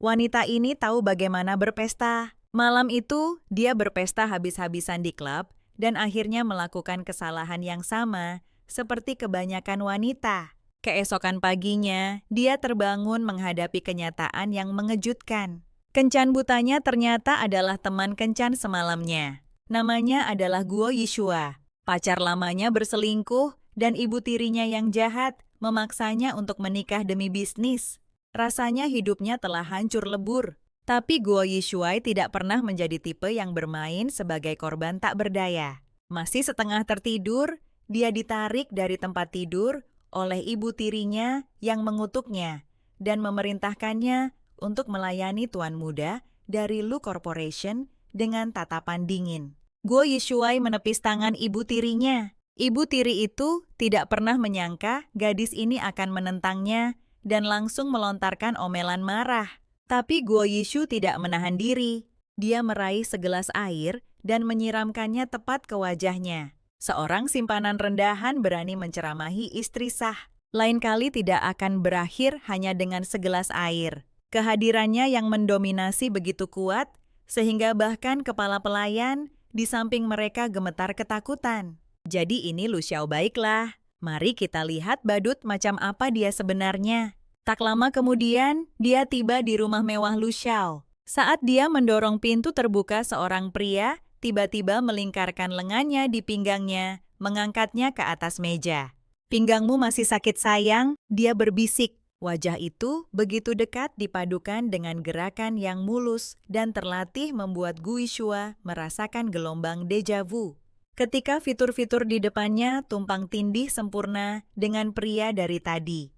Wanita ini tahu bagaimana berpesta. Malam itu, dia berpesta habis-habisan di klub dan akhirnya melakukan kesalahan yang sama seperti kebanyakan wanita. Keesokan paginya, dia terbangun menghadapi kenyataan yang mengejutkan. Kencan butanya ternyata adalah teman kencan semalamnya. Namanya adalah Guo Yishua. Pacar lamanya berselingkuh dan ibu tirinya yang jahat memaksanya untuk menikah demi bisnis. Rasanya hidupnya telah hancur lebur. Tapi Guo Yishuai tidak pernah menjadi tipe yang bermain sebagai korban tak berdaya. Masih setengah tertidur, dia ditarik dari tempat tidur oleh ibu tirinya yang mengutuknya dan memerintahkannya untuk melayani tuan muda dari Lu Corporation dengan tatapan dingin. Guo Yishuai menepis tangan ibu tirinya. Ibu tiri itu tidak pernah menyangka gadis ini akan menentangnya dan langsung melontarkan omelan marah. Tapi Guo Yishu tidak menahan diri. Dia meraih segelas air dan menyiramkannya tepat ke wajahnya. Seorang simpanan rendahan berani menceramahi istri sah. Lain kali tidak akan berakhir hanya dengan segelas air. Kehadirannya yang mendominasi begitu kuat, sehingga bahkan kepala pelayan di samping mereka gemetar ketakutan. Jadi ini Lu Xiao baiklah. Mari kita lihat badut macam apa dia sebenarnya. Tak lama kemudian, dia tiba di rumah mewah Lu Xiao. Saat dia mendorong pintu terbuka, seorang pria tiba-tiba melingkarkan lengannya di pinggangnya, mengangkatnya ke atas meja. "Pinggangmu masih sakit sayang?" dia berbisik. Wajah itu begitu dekat dipadukan dengan gerakan yang mulus dan terlatih membuat Gu Yishua merasakan gelombang deja vu. Ketika fitur-fitur di depannya tumpang tindih sempurna dengan pria dari tadi.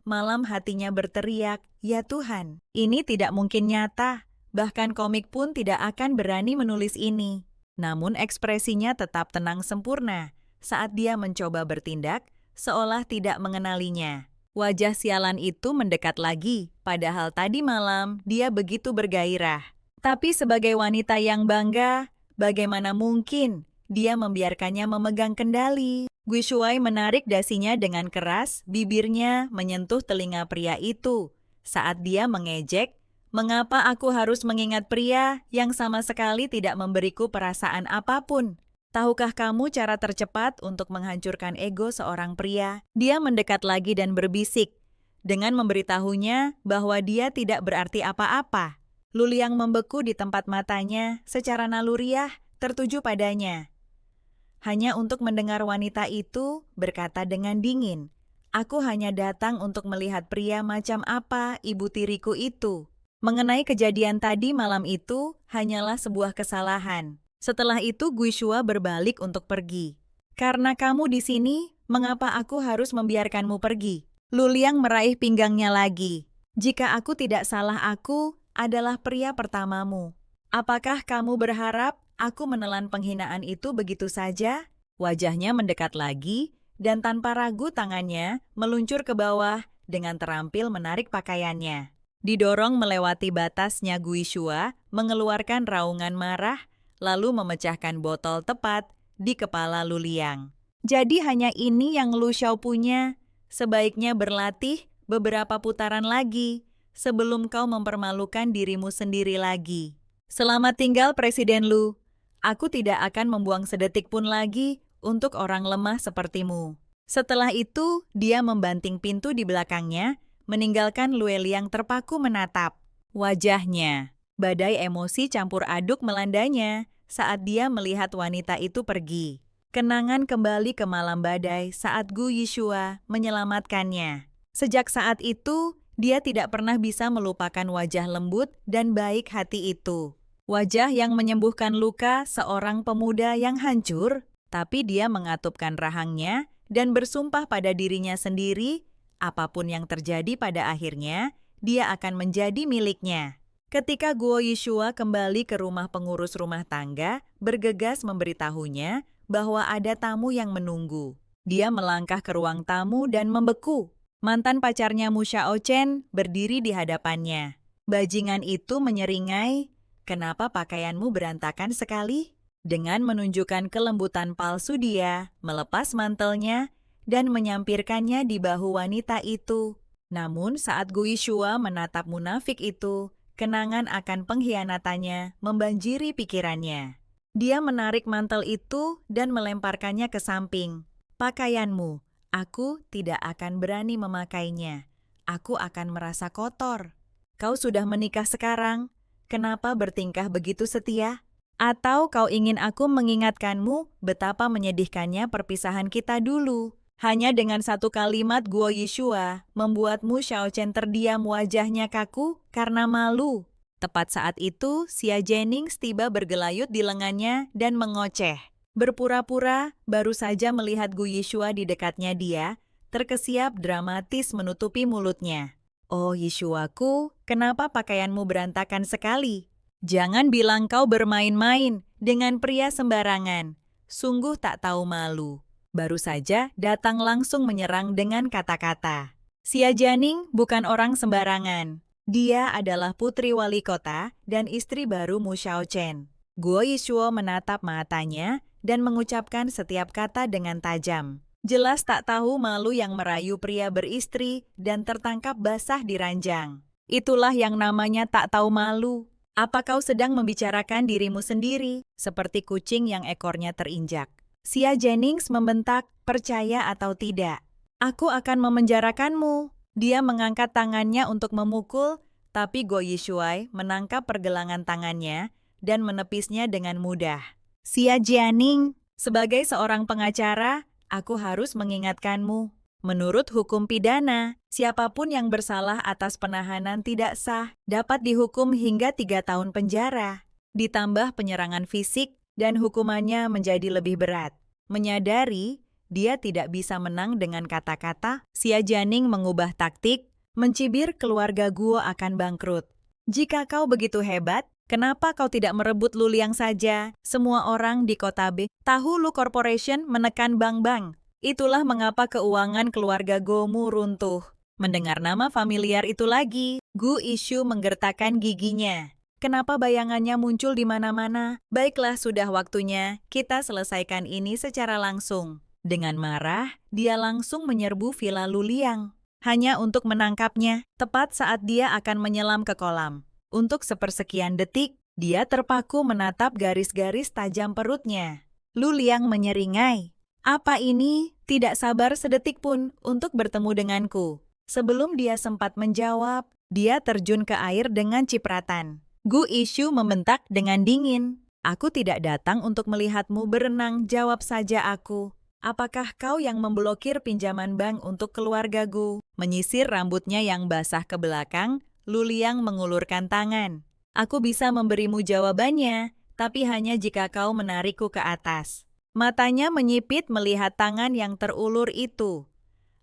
Malam hatinya berteriak, "Ya Tuhan, ini tidak mungkin nyata. Bahkan komik pun tidak akan berani menulis ini." Namun ekspresinya tetap tenang sempurna saat dia mencoba bertindak seolah tidak mengenalinya. Wajah sialan itu mendekat lagi, padahal tadi malam dia begitu bergairah. Tapi sebagai wanita yang bangga, bagaimana mungkin dia membiarkannya memegang kendali? Gui Shuai menarik dasinya dengan keras, bibirnya menyentuh telinga pria itu. Saat dia mengejek, "Mengapa aku harus mengingat pria yang sama sekali tidak memberiku perasaan apapun? Tahukah kamu cara tercepat untuk menghancurkan ego seorang pria?" Dia mendekat lagi dan berbisik, dengan memberitahunya bahwa dia tidak berarti apa-apa. Lu Liang membeku di tempat matanya, secara naluriah tertuju padanya. Hanya untuk mendengar wanita itu berkata dengan dingin, "Aku hanya datang untuk melihat pria macam apa ibu tiriku itu. Mengenai kejadian tadi malam itu hanyalah sebuah kesalahan." Setelah itu Gui Shua berbalik untuk pergi. "Karena kamu di sini, mengapa aku harus membiarkanmu pergi?" Lu Liang meraih pinggangnya lagi. "Jika aku tidak salah, aku adalah pria pertamamu. Apakah kamu berharap aku menelan penghinaan itu begitu saja?" Wajahnya mendekat lagi, dan tanpa ragu tangannya meluncur ke bawah dengan terampil menarik pakaiannya. Didorong melewati batasnya, Gui Shua mengeluarkan raungan marah, lalu memecahkan botol tepat di kepala Lu Liang. "Jadi hanya ini yang Lu Xiao punya? Sebaiknya berlatih beberapa putaran lagi sebelum kau mempermalukan dirimu sendiri lagi. Selamat tinggal Presiden Lu. Aku tidak akan membuang sedetik pun lagi untuk orang lemah sepertimu." Setelah itu, dia membanting pintu di belakangnya, meninggalkan Lue Liang terpaku menatap. Wajahnya, badai emosi campur aduk melandanya saat dia melihat wanita itu pergi. Kenangan kembali ke malam badai saat Gu Yishua menyelamatkannya. Sejak saat itu, dia tidak pernah bisa melupakan wajah lembut dan baik hati itu. Wajah yang menyembuhkan luka seorang pemuda yang hancur, tapi dia mengatupkan rahangnya dan bersumpah pada dirinya sendiri, apapun yang terjadi pada akhirnya, dia akan menjadi miliknya. Ketika Guo Yishua kembali ke rumah pengurus rumah tangga, bergegas memberitahunya bahwa ada tamu yang menunggu. Dia melangkah ke ruang tamu dan membeku. Mantan pacarnya Mu Xiao Chen berdiri di hadapannya. Bajingan itu menyeringai, "Kenapa pakaianmu berantakan sekali?" Dengan menunjukkan kelembutan palsu, dia melepas mantelnya dan menyampirkannya di bahu wanita itu. Namun saat Gu Yishua menatap munafik itu, kenangan akan pengkhianatannya membanjiri pikirannya. Dia menarik mantel itu dan melemparkannya ke samping. Pakaianmu, aku tidak akan berani memakainya. Aku akan merasa kotor. Kau sudah menikah sekarang, kenapa bertingkah begitu setia? Atau kau ingin aku mengingatkanmu betapa menyedihkannya perpisahan kita dulu? Hanya dengan satu kalimat Guo Yishua membuatmu Xiao Chen terdiam, wajahnya kaku karena malu. Tepat saat itu, Xia Jennings tiba bergelayut di lengannya dan mengoceh. Berpura-pura baru saja melihat Gu Yishua di dekatnya dia, terkesiap dramatis menutupi mulutnya. Oh Yishuaku, kenapa pakaianmu berantakan sekali? Jangan bilang kau bermain-main dengan pria sembarangan. Sungguh tak tahu malu. Baru saja datang langsung menyerang dengan kata-kata. Xia Jianing bukan orang sembarangan. Dia adalah putri wali kota dan istri baru Mu Xiao Chen. Guo Yishuo menatap matanya dan mengucapkan setiap kata dengan tajam. Jelas tak tahu malu yang merayu pria beristri dan tertangkap basah di ranjang. Itulah yang namanya tak tahu malu. Apa kau sedang membicarakan dirimu sendiri, seperti kucing yang ekornya terinjak? Xia Jennings membentak, percaya atau tidak. Aku akan memenjarakanmu. Dia mengangkat tangannya untuk memukul, tapi Guo Yishuai menangkap pergelangan tangannya dan menepisnya dengan mudah. Xia Jianing, sebagai seorang pengacara, aku harus mengingatkanmu. Menurut hukum pidana, siapapun yang bersalah atas penahanan tidak sah dapat dihukum hingga 3 tahun penjara, ditambah penyerangan fisik dan hukumannya menjadi lebih berat. Menyadari dia tidak bisa menang dengan kata-kata, Xia Jianing mengubah taktik, mencibir keluarga Guo akan bangkrut. Jika kau begitu hebat, kenapa kau tidak merebut Lu Liang saja? Semua orang di kota B tahu Lu Corporation menekan bank-bank. Itulah mengapa keuangan keluarga Gomu runtuh. Mendengar nama familiar itu lagi, Gu Ishu menggertakkan giginya. Kenapa bayangannya muncul di mana-mana? Baiklah, sudah waktunya kita selesaikan ini secara langsung. Dengan marah, dia langsung menyerbu Villa Lu Liang. Hanya untuk menangkapnya, tepat saat dia akan menyelam ke kolam. Untuk sepersekian detik, dia terpaku menatap garis-garis tajam perutnya. Lu Liang menyeringai. Apa ini? Tidak sabar sedetik pun untuk bertemu denganku. Sebelum dia sempat menjawab, dia terjun ke air dengan cipratan. Gu Ishu membentak dengan dingin. Aku tidak datang untuk melihatmu berenang, jawab saja aku. Apakah kau yang memblokir pinjaman bank untuk keluarga Gu? Menyisir rambutnya yang basah ke belakang, Lu Liang mengulurkan tangan. Aku bisa memberimu jawabannya, tapi hanya jika kau menarikku ke atas. Matanya menyipit melihat tangan yang terulur itu.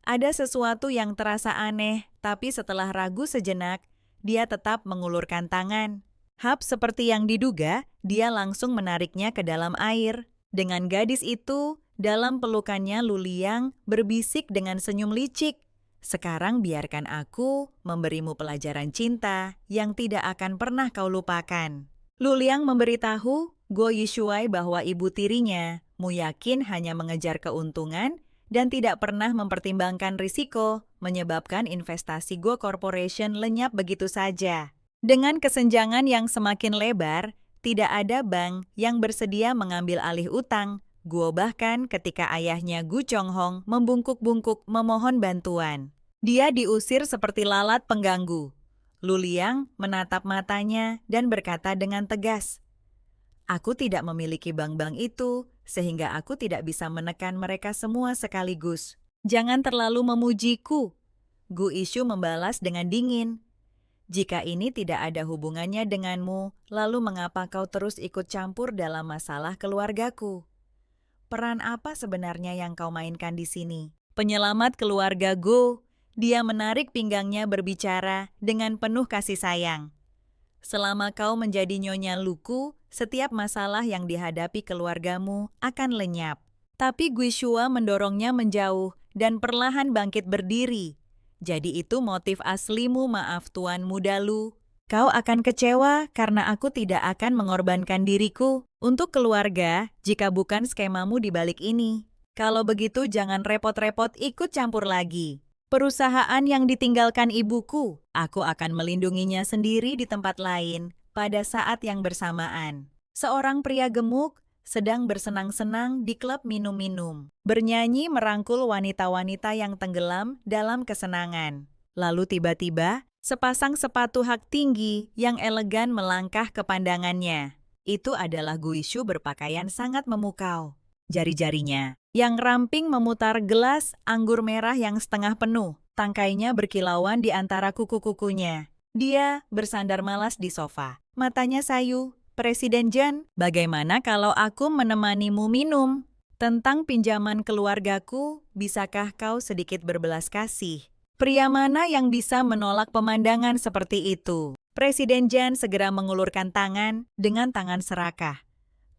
Ada sesuatu yang terasa aneh, tapi setelah ragu sejenak, dia tetap mengulurkan tangan. Hap seperti yang diduga, dia langsung menariknya ke dalam air. Dengan gadis itu, dalam pelukannya Lu Liang berbisik dengan senyum licik. Sekarang biarkan aku memberimu pelajaran cinta yang tidak akan pernah kau lupakan. Lu Liang memberitahu Guo Yishuai bahwa ibu tirinya, Mu Yakin, hanya mengejar keuntungan dan tidak pernah mempertimbangkan risiko, menyebabkan investasi Guo Corporation lenyap begitu saja. Dengan kesenjangan yang semakin lebar, tidak ada bank yang bersedia mengambil alih utang. Guo bahkan ketika ayahnya Gu Chonghong membungkuk-bungkuk memohon bantuan. Dia diusir seperti lalat pengganggu. Lu Liang menatap matanya dan berkata dengan tegas, aku tidak memiliki bank-bank itu, sehingga aku tidak bisa menekan mereka semua sekaligus. Jangan terlalu memujiku. Gu Ishu membalas dengan dingin. Jika ini tidak ada hubungannya denganmu, lalu mengapa kau terus ikut campur dalam masalah keluargaku? Peran apa sebenarnya yang kau mainkan di sini? Penyelamat keluarga Gu. Dia menarik pinggangnya berbicara dengan penuh kasih sayang. Selama kau menjadi Nyonya Luku, setiap masalah yang dihadapi keluargamu akan lenyap. Tapi Gui Shua mendorongnya menjauh dan perlahan bangkit berdiri. Jadi itu motif aslimu, maaf Tuan Muda Lu. Kau akan kecewa karena aku tidak akan mengorbankan diriku untuk keluarga jika bukan skemamu di balik ini. Kalau begitu jangan repot-repot ikut campur lagi. Perusahaan yang ditinggalkan ibuku, aku akan melindunginya sendiri di tempat lain pada saat yang bersamaan. Seorang pria gemuk sedang bersenang-senang di klub minum-minum, bernyanyi merangkul wanita-wanita yang tenggelam dalam kesenangan. Lalu tiba-tiba, sepasang sepatu hak tinggi yang elegan melangkah ke pandangannya. Itu adalah Guishu berpakaian sangat memukau. Jari-jarinya yang ramping memutar gelas anggur merah yang setengah penuh. Tangkainya berkilauan di antara kuku-kukunya. Dia bersandar malas di sofa. Matanya sayu. Presiden Jan, bagaimana kalau aku menemanimu minum? Tentang pinjaman keluargaku, bisakah kau sedikit berbelas kasih? Pria mana yang bisa menolak pemandangan seperti itu? Presiden Jan segera mengulurkan tangan dengan tangan serakah.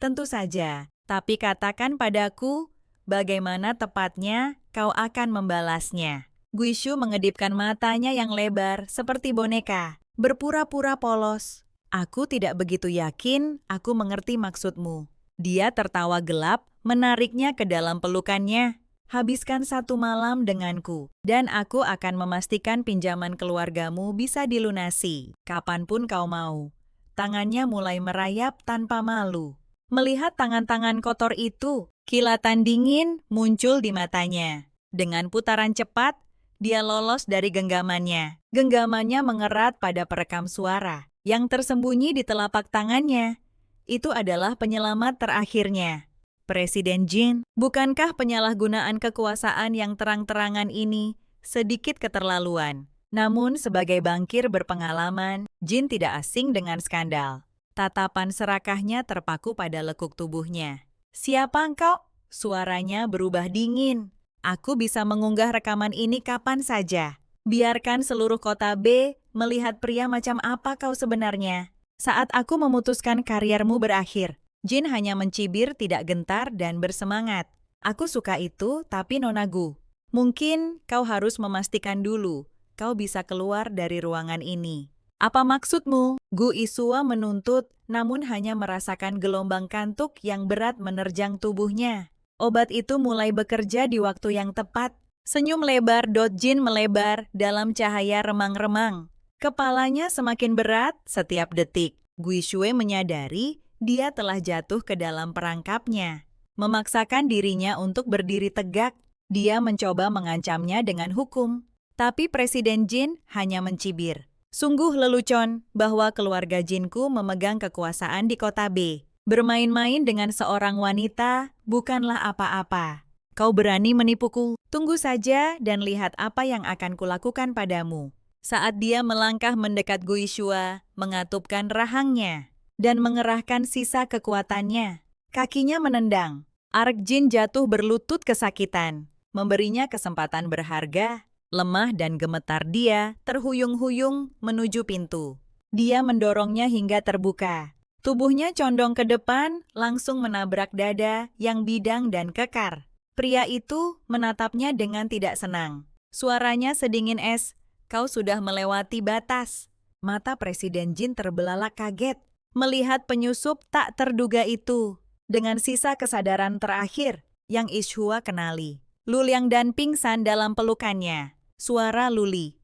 Tentu saja, tapi katakan padaku, bagaimana tepatnya kau akan membalasnya? Guishu mengedipkan matanya yang lebar seperti boneka, berpura-pura polos. Aku tidak begitu yakin aku mengerti maksudmu. Dia tertawa gelap, menariknya ke dalam pelukannya. Habiskan 1 malam denganku, dan aku akan memastikan pinjaman keluargamu bisa dilunasi, kapanpun kau mau. Tangannya mulai merayap tanpa malu. Melihat tangan-tangan kotor itu, kilatan dingin muncul di matanya. Dengan putaran cepat, dia lolos dari genggamannya. Genggamannya mengerat pada perekam suara yang tersembunyi di telapak tangannya. Itu adalah penyelamat terakhirnya. Presiden Jin, bukankah penyalahgunaan kekuasaan yang terang-terangan ini sedikit keterlaluan? Namun sebagai bankir berpengalaman, Jin tidak asing dengan skandal. Tatapan serakahnya terpaku pada lekuk tubuhnya. Siapa engkau? Suaranya berubah dingin. Aku bisa mengunggah rekaman ini kapan saja. Biarkan seluruh kota B melihat pria macam apa kau sebenarnya. Saat aku memutuskan kariermu berakhir, Jin hanya mencibir tidak gentar dan bersemangat. Aku suka itu, tapi Nona Gu, mungkin kau harus memastikan dulu kau bisa keluar dari ruangan ini. Apa maksudmu? Gu Isua menuntut, namun hanya merasakan gelombang kantuk yang berat menerjang tubuhnya. Obat itu mulai bekerja di waktu yang tepat. Senyum lebar Jin melebar dalam cahaya remang-remang. Kepalanya semakin berat setiap detik. Gui Shui menyadari dia telah jatuh ke dalam perangkapnya. Memaksakan dirinya untuk berdiri tegak, dia mencoba mengancamnya dengan hukum. Tapi Presiden Jin hanya mencibir. Sungguh lelucon bahwa keluarga Jinku memegang kekuasaan di kota B. Bermain-main dengan seorang wanita bukanlah apa-apa. Kau berani menipuku? Tunggu saja dan lihat apa yang akan kulakukan padamu. Saat dia melangkah mendekat Gui Shua, mengatupkan rahangnya dan mengerahkan sisa kekuatannya. Kakinya menendang. Ark Jin jatuh berlutut kesakitan, memberinya kesempatan berharga. Lemah dan gemetar dia terhuyung-huyung menuju pintu. Dia mendorongnya hingga terbuka. Tubuhnya condong ke depan, langsung menabrak dada yang bidang dan kekar. Pria itu menatapnya dengan tidak senang. Suaranya sedingin es, kau sudah melewati batas. Mata Presiden Jin terbelalak kaget melihat penyusup tak terduga itu. Dengan sisa kesadaran terakhir yang Ishua kenali, Luliang dan pingsan dalam pelukannya. Suara Luli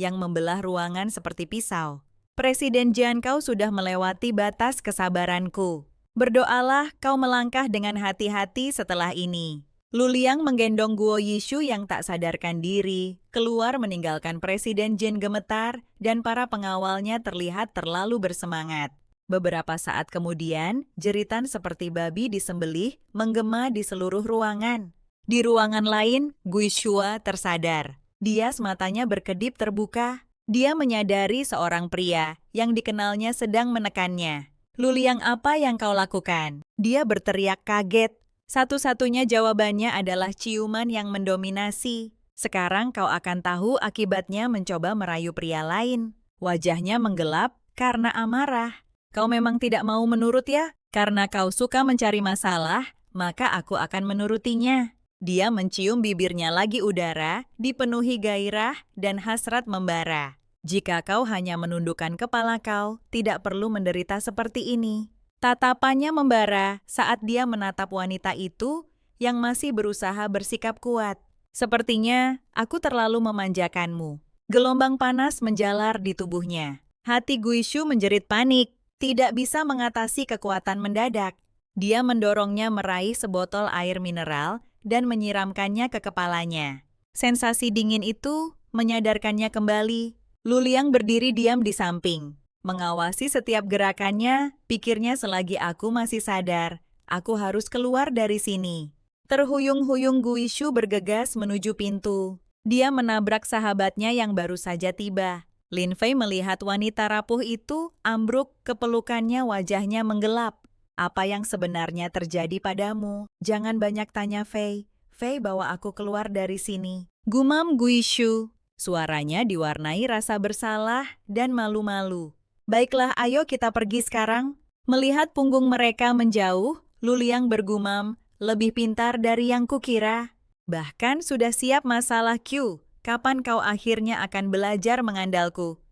yang membelah ruangan seperti pisau. Presiden Jian, kau sudah melewati batas kesabaranku. Berdoalah kau melangkah dengan hati-hati setelah ini. Luliang menggendong Guo Yishu yang tak sadarkan diri, keluar meninggalkan Presiden Jin gemetar dan para pengawalnya terlihat terlalu bersemangat. Beberapa saat kemudian, jeritan seperti babi disembelih menggema di seluruh ruangan. Di ruangan lain, Gui Shua tersadar. Dia matanya berkedip terbuka. Dia menyadari seorang pria yang dikenalnya sedang menekannya. Luliang, apa yang kau lakukan? Dia berteriak kaget. Satu-satunya jawabannya adalah ciuman yang mendominasi. Sekarang kau akan tahu akibatnya mencoba merayu pria lain. Wajahnya menggelap karena amarah. Kau memang tidak mau menurut ya? Karena kau suka mencari masalah, maka aku akan menurutinya. Dia mencium bibirnya lagi udara, dipenuhi gairah dan hasrat membara. Jika kau hanya menundukkan kepala kau, tidak perlu menderita seperti ini. Tatapannya membara saat dia menatap wanita itu yang masih berusaha bersikap kuat. Sepertinya aku terlalu memanjakanmu. Gelombang panas menjalar di tubuhnya. Hati Guishu menjerit panik, tidak bisa mengatasi kekuatan mendadak. Dia mendorongnya meraih sebotol air mineral dan menyiramkannya ke kepalanya. Sensasi dingin itu menyadarkannya kembali. Luliang berdiri diam di samping. Mengawasi setiap gerakannya, pikirnya selagi aku masih sadar, aku harus keluar dari sini. Terhuyung-huyung Guishu bergegas menuju pintu. Dia menabrak sahabatnya yang baru saja tiba. Lin Fei melihat wanita rapuh itu ambruk ke pelukannya, wajahnya menggelap. Apa yang sebenarnya terjadi padamu? Jangan banyak tanya, Fei. Fei bawa aku keluar dari sini. Gumam Guishu. Suaranya diwarnai rasa bersalah dan malu-malu. Baiklah, ayo kita pergi sekarang. Melihat punggung mereka menjauh, Luliang bergumam, lebih pintar dari yang kukira. Bahkan sudah siap masalah Q. Kapan kau akhirnya akan belajar mengandalku?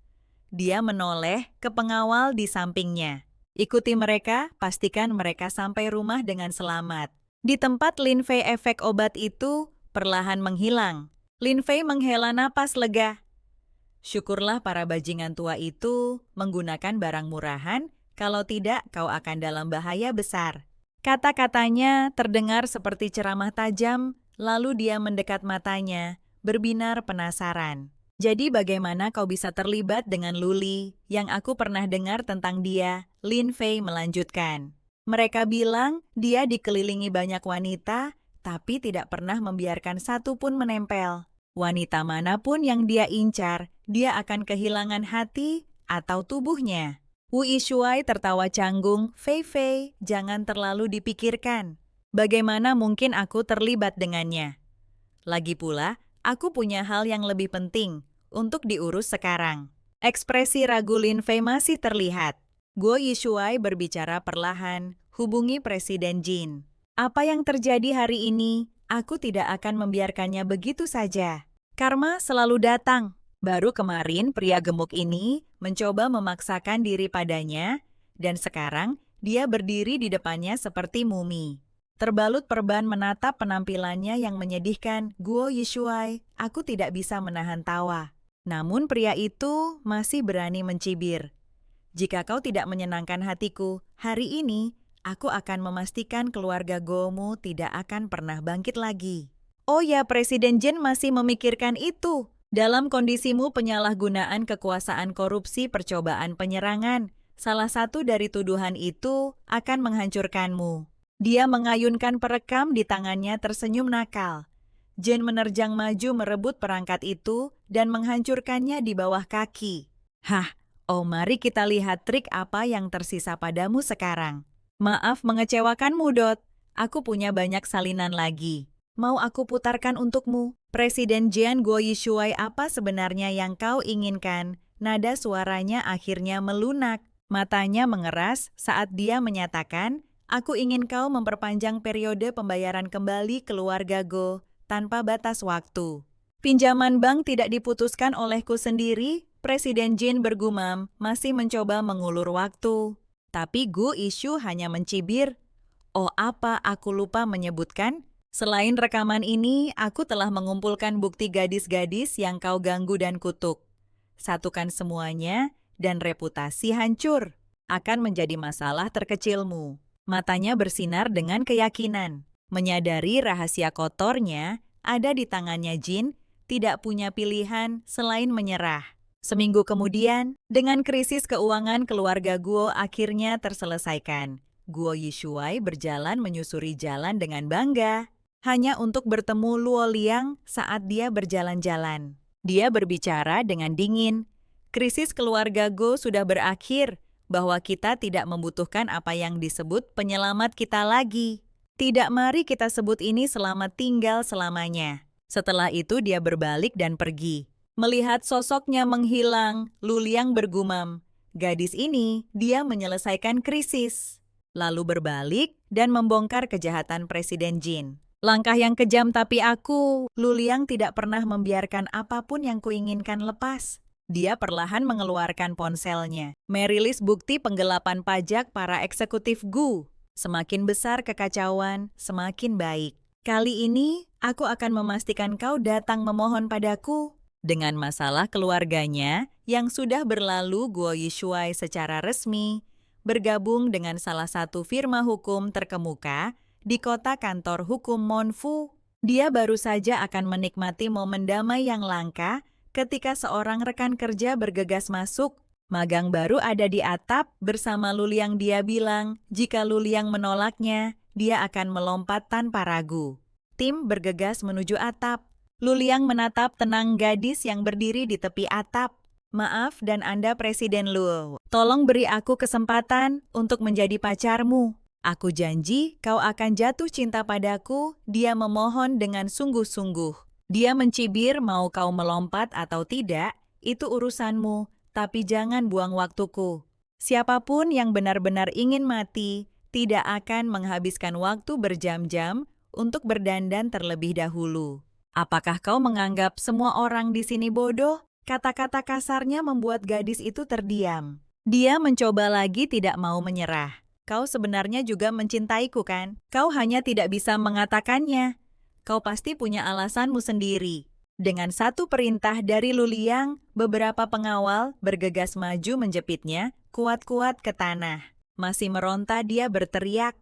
Dia menoleh ke pengawal di sampingnya. Ikuti mereka, pastikan mereka sampai rumah dengan selamat. Di tempat Lin Fei efek obat itu perlahan menghilang. Lin Fei menghela napas lega. Syukurlah para bajingan tua itu menggunakan barang murahan, kalau tidak kau akan dalam bahaya besar. Kata-katanya terdengar seperti ceramah tajam, lalu dia mendekat matanya, berbinar penasaran. Jadi bagaimana kau bisa terlibat dengan Luli? Yang aku pernah dengar tentang dia, Lin Fei melanjutkan. Mereka bilang dia dikelilingi banyak wanita, tapi tidak pernah membiarkan satu pun menempel. Wanita manapun yang dia incar, dia akan kehilangan hati atau tubuhnya. Wu Ishuai tertawa canggung, Fei Fei, jangan terlalu dipikirkan. Bagaimana mungkin aku terlibat dengannya? Lagi pula, aku punya hal yang lebih penting untuk diurus sekarang. Ekspresi ragu Lin Fei masih terlihat. Guo Yishuai berbicara perlahan, hubungi Presiden Jin. Apa yang terjadi hari ini, aku tidak akan membiarkannya begitu saja. Karma selalu datang. Baru kemarin pria gemuk ini mencoba memaksakan diri padanya, dan sekarang dia berdiri di depannya seperti mumi. Terbalut perban menatap penampilannya yang menyedihkan, Guo Yishuai, aku tidak bisa menahan tawa. Namun pria itu masih berani mencibir. Jika kau tidak menyenangkan hatiku, hari ini aku akan memastikan keluarga Gomu tidak akan pernah bangkit lagi. Oh ya, Presiden Jin masih memikirkan itu. Dalam kondisimu penyalahgunaan kekuasaan korupsi percobaan penyerangan, salah satu dari tuduhan itu akan menghancurkanmu. Dia mengayunkan perekam di tangannya tersenyum nakal. Jin menerjang maju merebut perangkat itu dan menghancurkannya di bawah kaki. Hah, oh mari kita lihat trik apa yang tersisa padamu sekarang. Maaf mengecewakanmu, Dot. Aku punya banyak salinan lagi. Mau aku putarkan untukmu? Presiden Jian Guo Yishuai, apa sebenarnya yang kau inginkan? Nada suaranya akhirnya melunak. Matanya mengeras saat dia menyatakan, aku ingin kau memperpanjang periode pembayaran kembali keluarga Go tanpa batas waktu. Pinjaman bank tidak diputuskan olehku sendiri, Presiden Jin bergumam, masih mencoba mengulur waktu. Tapi Gu Ishu hanya mencibir. Oh apa aku lupa menyebutkan? Selain rekaman ini, aku telah mengumpulkan bukti gadis-gadis yang kau ganggu dan kutuk. Satukan semuanya, dan reputasi hancur. Akan menjadi masalah terkecilmu. Matanya bersinar dengan keyakinan. Menyadari rahasia kotornya ada di tangannya Jin, tidak punya pilihan selain menyerah. Seminggu kemudian, dengan krisis keuangan keluarga Guo akhirnya terselesaikan. Guo Yishuai berjalan menyusuri jalan dengan bangga, hanya untuk bertemu Luo Liang saat dia berjalan-jalan. Dia berbicara dengan dingin. Krisis keluarga Go sudah berakhir, bahwa kita tidak membutuhkan apa yang disebut penyelamat kita lagi. Tidak, mari kita sebut ini selamat tinggal selamanya. Setelah itu dia berbalik dan pergi. Melihat sosoknya menghilang, Luliang bergumam, gadis ini dia menyelesaikan krisis. Lalu berbalik dan membongkar kejahatan Presiden Jin. Langkah yang kejam tapi aku, Luliang tidak pernah membiarkan apapun yang kuinginkan lepas. Dia perlahan mengeluarkan ponselnya, merilis bukti penggelapan pajak para eksekutif Gu. Semakin besar kekacauan, semakin baik. Kali ini, Aku akan memastikan kau datang memohon padaku. Dengan masalah keluarganya yang sudah berlalu, Guo Yishuai secara resmi bergabung dengan salah satu firma hukum terkemuka di kota kantor hukum Monfu. Dia baru saja akan menikmati momen damai yang langka ketika seorang rekan kerja bergegas masuk. Magang baru ada di atap bersama Luliang. Dia bilang jika Luliang menolaknya, dia akan melompat tanpa ragu. Tim bergegas menuju atap. Luliang menatap tenang gadis yang berdiri di tepi atap. Maaf dan Anda Presiden Lu. Tolong beri aku kesempatan untuk menjadi pacarmu. Aku janji kau akan jatuh cinta padaku. Dia memohon dengan sungguh-sungguh. Dia mencibir mau kau melompat atau tidak, itu urusanmu, tapi jangan buang waktuku. Siapapun yang benar-benar ingin mati, tidak akan menghabiskan waktu berjam-jam untuk berdandan terlebih dahulu. Apakah kau menganggap semua orang di sini bodoh? Kata-kata kasarnya membuat gadis itu terdiam. Dia mencoba lagi, tidak mau menyerah. Kau sebenarnya juga mencintaiku kan? Kau hanya tidak bisa mengatakannya. Kau pasti punya alasanmu sendiri. Dengan satu perintah dari Luliang, beberapa pengawal bergegas maju menjepitnya kuat-kuat ke tanah. Masih meronta dia berteriak.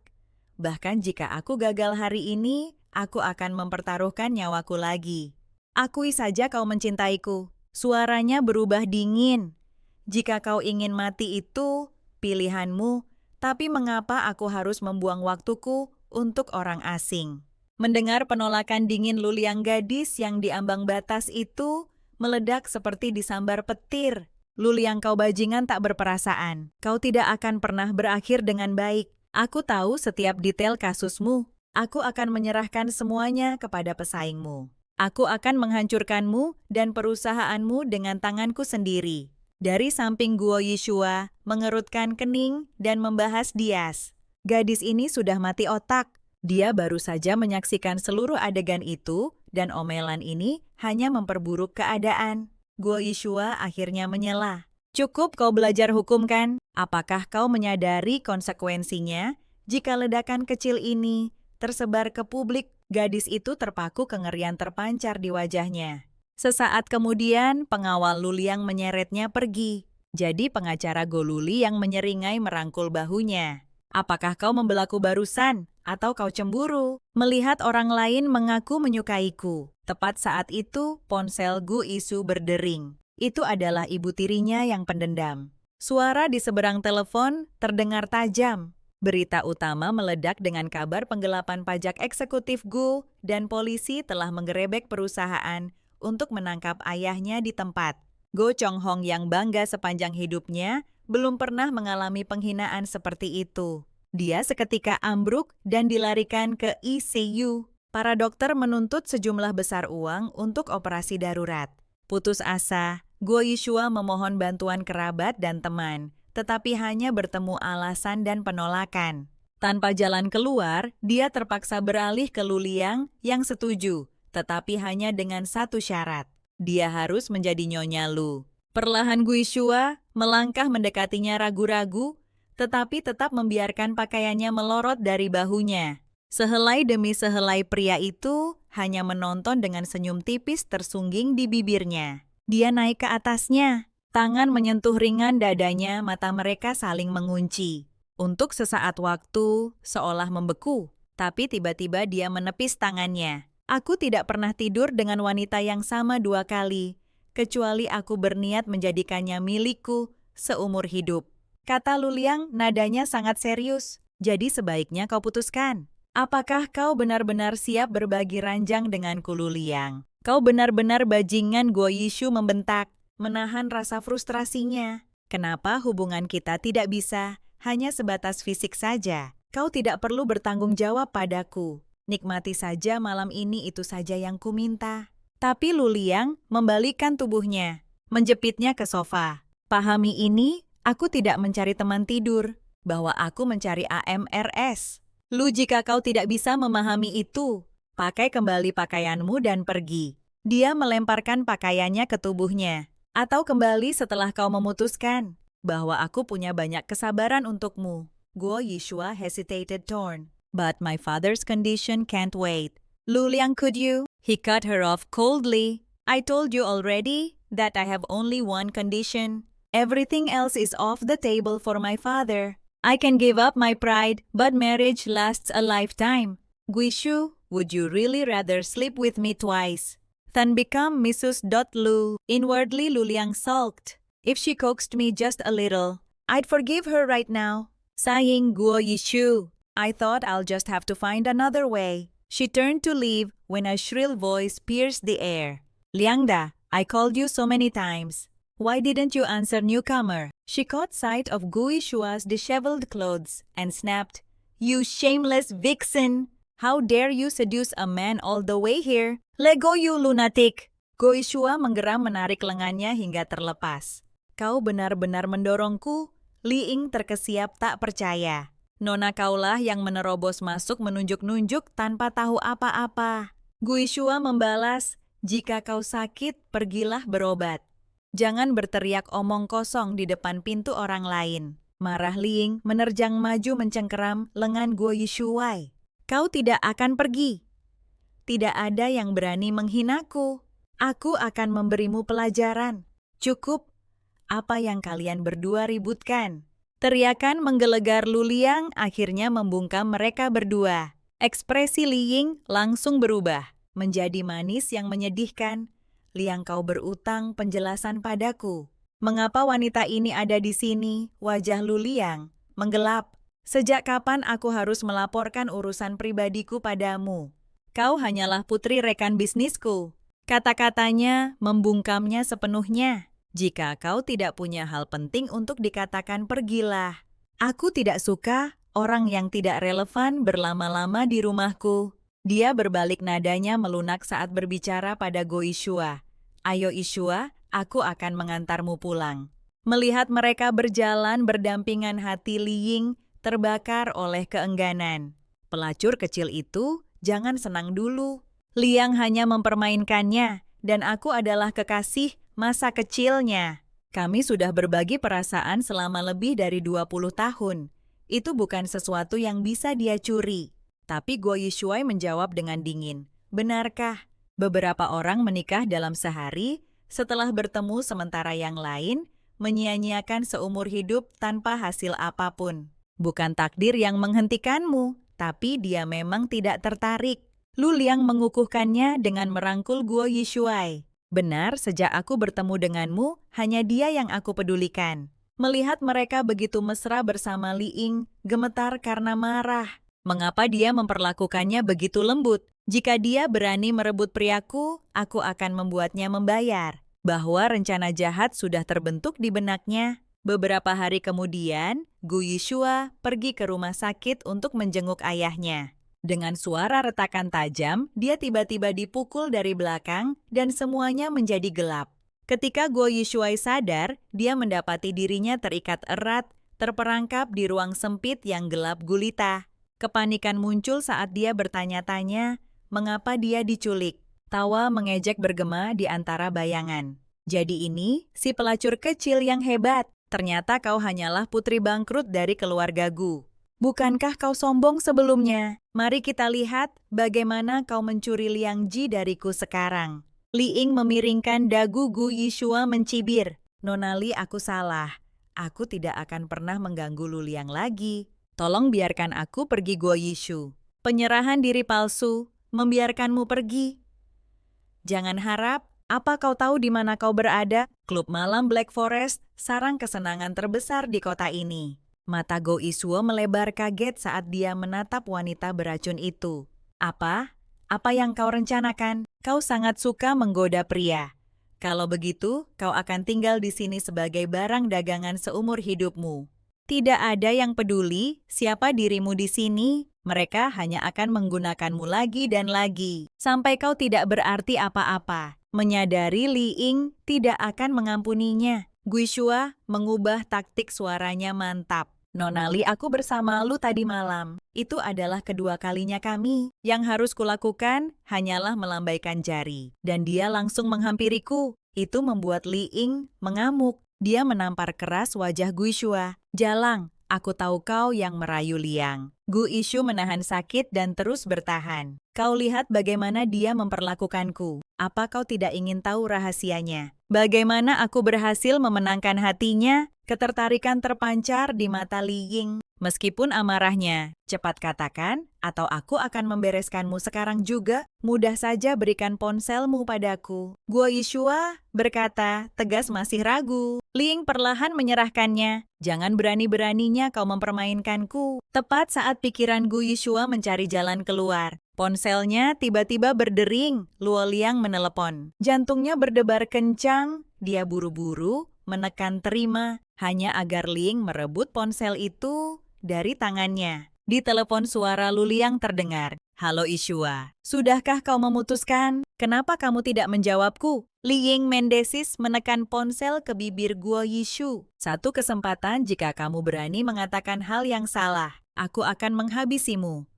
Bahkan jika aku gagal hari ini, aku akan mempertaruhkan nyawaku lagi. Akui saja kau mencintaiku. Suaranya berubah dingin. Jika kau ingin mati itu pilihanmu, tapi mengapa aku harus membuang waktuku untuk orang asing? Mendengar penolakan dingin Luliang, gadis yang diambang batas itu meledak seperti disambar petir. Luliang, kau bajingan tak berperasaan. Kau tidak akan pernah berakhir dengan baik. Aku tahu setiap detail kasusmu. Aku akan menyerahkan semuanya kepada pesaingmu. Aku akan menghancurkanmu dan perusahaanmu dengan tanganku sendiri. Dari samping Guo Yishua mengerutkan kening dan membahas Dias. Gadis ini sudah mati otak. Dia baru saja menyaksikan seluruh adegan itu dan omelan ini hanya memperburuk keadaan. Guo Yishua akhirnya menyela. Cukup kau belajar hukum kan? Apakah kau menyadari konsekuensinya jika ledakan kecil ini tersebar ke publik? Gadis itu terpaku, kengerian terpancar di wajahnya. Sesaat kemudian, pengawal Luliang menyeretnya pergi. Jadi pengacara Goluli yang menyeringai merangkul bahunya. Apakah kau membelaku barusan? Atau kau cemburu? Melihat orang lain mengaku menyukaiku. Tepat saat itu, ponsel Gu Isu berdering. Itu adalah ibu tirinya yang pendendam. Suara di seberang telepon terdengar tajam. Berita utama meledak dengan kabar penggelapan pajak eksekutif Gu dan polisi telah menggerebek perusahaan untuk menangkap ayahnya di tempat. Go Chong Hong yang bangga sepanjang hidupnya belum pernah mengalami penghinaan seperti itu. Dia seketika ambruk dan dilarikan ke ICU. Para dokter menuntut sejumlah besar uang untuk operasi darurat. Putus asa, Guo Yishua memohon bantuan kerabat dan teman, tetapi hanya bertemu alasan dan penolakan. Tanpa jalan keluar, dia terpaksa beralih ke Luliang yang setuju, tetapi hanya dengan satu syarat. Dia harus menjadi Nyonya Lu. Perlahan Gu Yishua melangkah mendekatinya ragu-ragu, tetapi tetap membiarkan pakaiannya melorot dari bahunya. Sehelai demi sehelai pria itu hanya menonton dengan senyum tipis tersungging di bibirnya. Dia naik ke atasnya. Tangan menyentuh ringan dadanya, mata mereka saling mengunci. Untuk sesaat waktu, seolah membeku. Tapi tiba-tiba dia menepis tangannya. Aku tidak pernah tidur dengan wanita yang sama 2 kali, kecuali aku berniat menjadikannya milikku seumur hidup. Kata Luliang, nadanya sangat serius. Jadi sebaiknya kau putuskan. Apakah kau benar-benar siap berbagi ranjang denganku, Luliang? Kau benar-benar bajingan, Guo Yishu membentak. Menahan rasa frustrasinya. Kenapa hubungan kita tidak bisa hanya sebatas fisik saja? Kau tidak perlu bertanggung jawab padaku. Nikmati saja malam ini, itu saja yang kuminta. Tapi Luliang membalikkan tubuhnya, menjepitnya ke sofa. Pahami ini, aku tidak mencari teman tidur, bahwa aku mencari AMRS. Lu, jika kau tidak bisa memahami itu, pakai kembali pakaianmu dan pergi. Dia melemparkan pakaiannya ke tubuhnya. Atau kembali setelah kau memutuskan bahwa aku punya banyak kesabaran untukmu. Guo Yishua hesitated, torn. But my father's condition can't wait. Lu Liang, could you? He cut her off coldly. I told you already that I have only one condition. Everything else is off the table for my father. I can give up my pride, but marriage lasts a lifetime. Guishu, would you really rather sleep with me twice than become Mrs. Lu? Inwardly, Lu Liang sulked. If she coaxed me just a little, I'd forgive her right now. Sighing Guo Yishu, I thought I'll just have to find another way. She turned to leave when a shrill voice pierced the air. Liangda, I called you so many times. Why didn't you answer, newcomer? She caught sight of Gu Yishua's disheveled clothes and snapped, You shameless vixen! How dare you seduce a man all the way here? Let go, you lunatic! Gu Yishua menggeram menarik lengannya hingga terlepas. Kau benar-benar mendorongku? Li Ying terkesiap tak percaya. Nona kaulah yang menerobos masuk menunjuk-nunjuk tanpa tahu apa-apa. Gu Yishua membalas, Jika kau sakit, pergilah berobat. Jangan berteriak omong kosong di depan pintu orang lain. Marah Li Ying menerjang maju mencengkeram lengan Guo Yishuai. Kau tidak akan pergi. Tidak ada yang berani menghinaku. Aku akan memberimu pelajaran. Cukup. Apa yang kalian berdua ributkan? Teriakan menggelegar Lu Liang akhirnya membungkam mereka berdua. Ekspresi Li Ying langsung berubah menjadi manis yang menyedihkan. Liang, kau berutang penjelasan padaku. Mengapa wanita ini ada di sini? Wajah Lu Liang menggelap. Sejak kapan aku harus melaporkan urusan pribadiku padamu? Kau hanyalah putri rekan bisnisku. Kata-katanya membungkamnya sepenuhnya. Jika kau tidak punya hal penting untuk dikatakan, pergilah. Aku tidak suka orang yang tidak relevan berlama-lama di rumahku. Dia berbalik nadanya melunak saat berbicara pada Go Yishua. Ayo Yishua, aku akan mengantarmu pulang. Melihat mereka berjalan berdampingan, hati Li Ying terbakar oleh keengganan. Pelacur kecil itu jangan senang dulu. Liang hanya mempermainkannya, dan aku adalah kekasih masa kecilnya. Kami sudah berbagi perasaan selama lebih dari 20 tahun. Itu bukan sesuatu yang bisa dia curi. Tapi Guo Yishuai menjawab dengan dingin. Benarkah? Beberapa orang menikah dalam sehari, setelah bertemu sementara yang lain menyia-nyiakan seumur hidup tanpa hasil apapun. Bukan takdir yang menghentikanmu, tapi dia memang tidak tertarik. Lu Liang mengukuhkannya dengan merangkul Guo Yishuai. Benar, sejak aku bertemu denganmu, hanya dia yang aku pedulikan. Melihat mereka begitu mesra bersama Li Ying, gemetar karena marah. Mengapa dia memperlakukannya begitu lembut? Jika dia berani merebut priaku, aku akan membuatnya membayar. Bahwa rencana jahat sudah terbentuk di benaknya. Beberapa hari kemudian, Gu Yishua pergi ke rumah sakit untuk menjenguk ayahnya. Dengan suara retakan tajam, dia tiba-tiba dipukul dari belakang dan semuanya menjadi gelap. Ketika Guo Yishuai sadar, dia mendapati dirinya terikat erat, terperangkap di ruang sempit yang gelap gulita. Kepanikan muncul saat dia bertanya-tanya mengapa dia diculik. Tawa mengejek bergema di antara bayangan. Jadi ini si pelacur kecil yang hebat. Ternyata kau hanyalah putri bangkrut dari keluarga Gu. Bukankah kau sombong sebelumnya? Mari kita lihat bagaimana kau mencuri Liang Ji dariku sekarang. Li Ying memiringkan dagu. Gu Yishua mencibir. Nona Li, aku salah. Aku tidak akan pernah mengganggu Lu Liang lagi. Tolong biarkan aku pergi, Guo Yishu. Penyerahan diri palsu, membiarkanmu pergi. Jangan harap, apa kau tahu di mana kau berada? Klub malam Black Forest, sarang kesenangan terbesar di kota ini. Mata Go Yishuo melebar kaget saat dia menatap wanita beracun itu. Apa? Apa yang kau rencanakan? Kau sangat suka menggoda pria. Kalau begitu, kau akan tinggal di sini sebagai barang dagangan seumur hidupmu. Tidak ada yang peduli siapa dirimu di sini, mereka hanya akan menggunakanmu lagi dan lagi, sampai kau tidak berarti apa-apa. Menyadari Li Ying tidak akan mengampuninya, Gu Yishua mengubah taktik, suaranya mantap. Nona Li, aku bersama lu tadi malam. Itu adalah kedua kalinya kami. Yang harus kulakukan hanyalah melambaikan jari. Dan dia langsung menghampiriku. Itu membuat Li Ying mengamuk. Dia menampar keras wajah Gu Yishua. Jalang, Aku tahu kau yang merayu Liang. Gu Ishu menahan sakit dan terus bertahan. Kau lihat bagaimana dia memperlakukanku. Apa kau tidak ingin tahu rahasianya? Bagaimana aku berhasil memenangkan hatinya? Ketertarikan terpancar di mata Li Ying. Meskipun amarahnya, cepat katakan, atau aku akan membereskanmu sekarang juga. Mudah saja berikan ponselmu padaku. Guo Yishua berkata, tegas masih ragu. Ling perlahan menyerahkannya. Jangan berani-beraninya kau mempermainkanku. Tepat saat pikiran Gu Yishua mencari jalan keluar, ponselnya tiba-tiba berdering. Luo Liang menelepon. Jantungnya berdebar kencang. Dia buru-buru menekan terima, hanya agar Ling merebut ponsel itu dari tangannya. Di telepon suara Lu Liang terdengar. Halo Yishua, sudahkah kau memutuskan? Kenapa kamu tidak menjawabku? Li Ying mendesis menekan ponsel ke bibir Guo Yishu. Satu kesempatan jika kamu berani mengatakan hal yang salah, aku akan menghabisimu.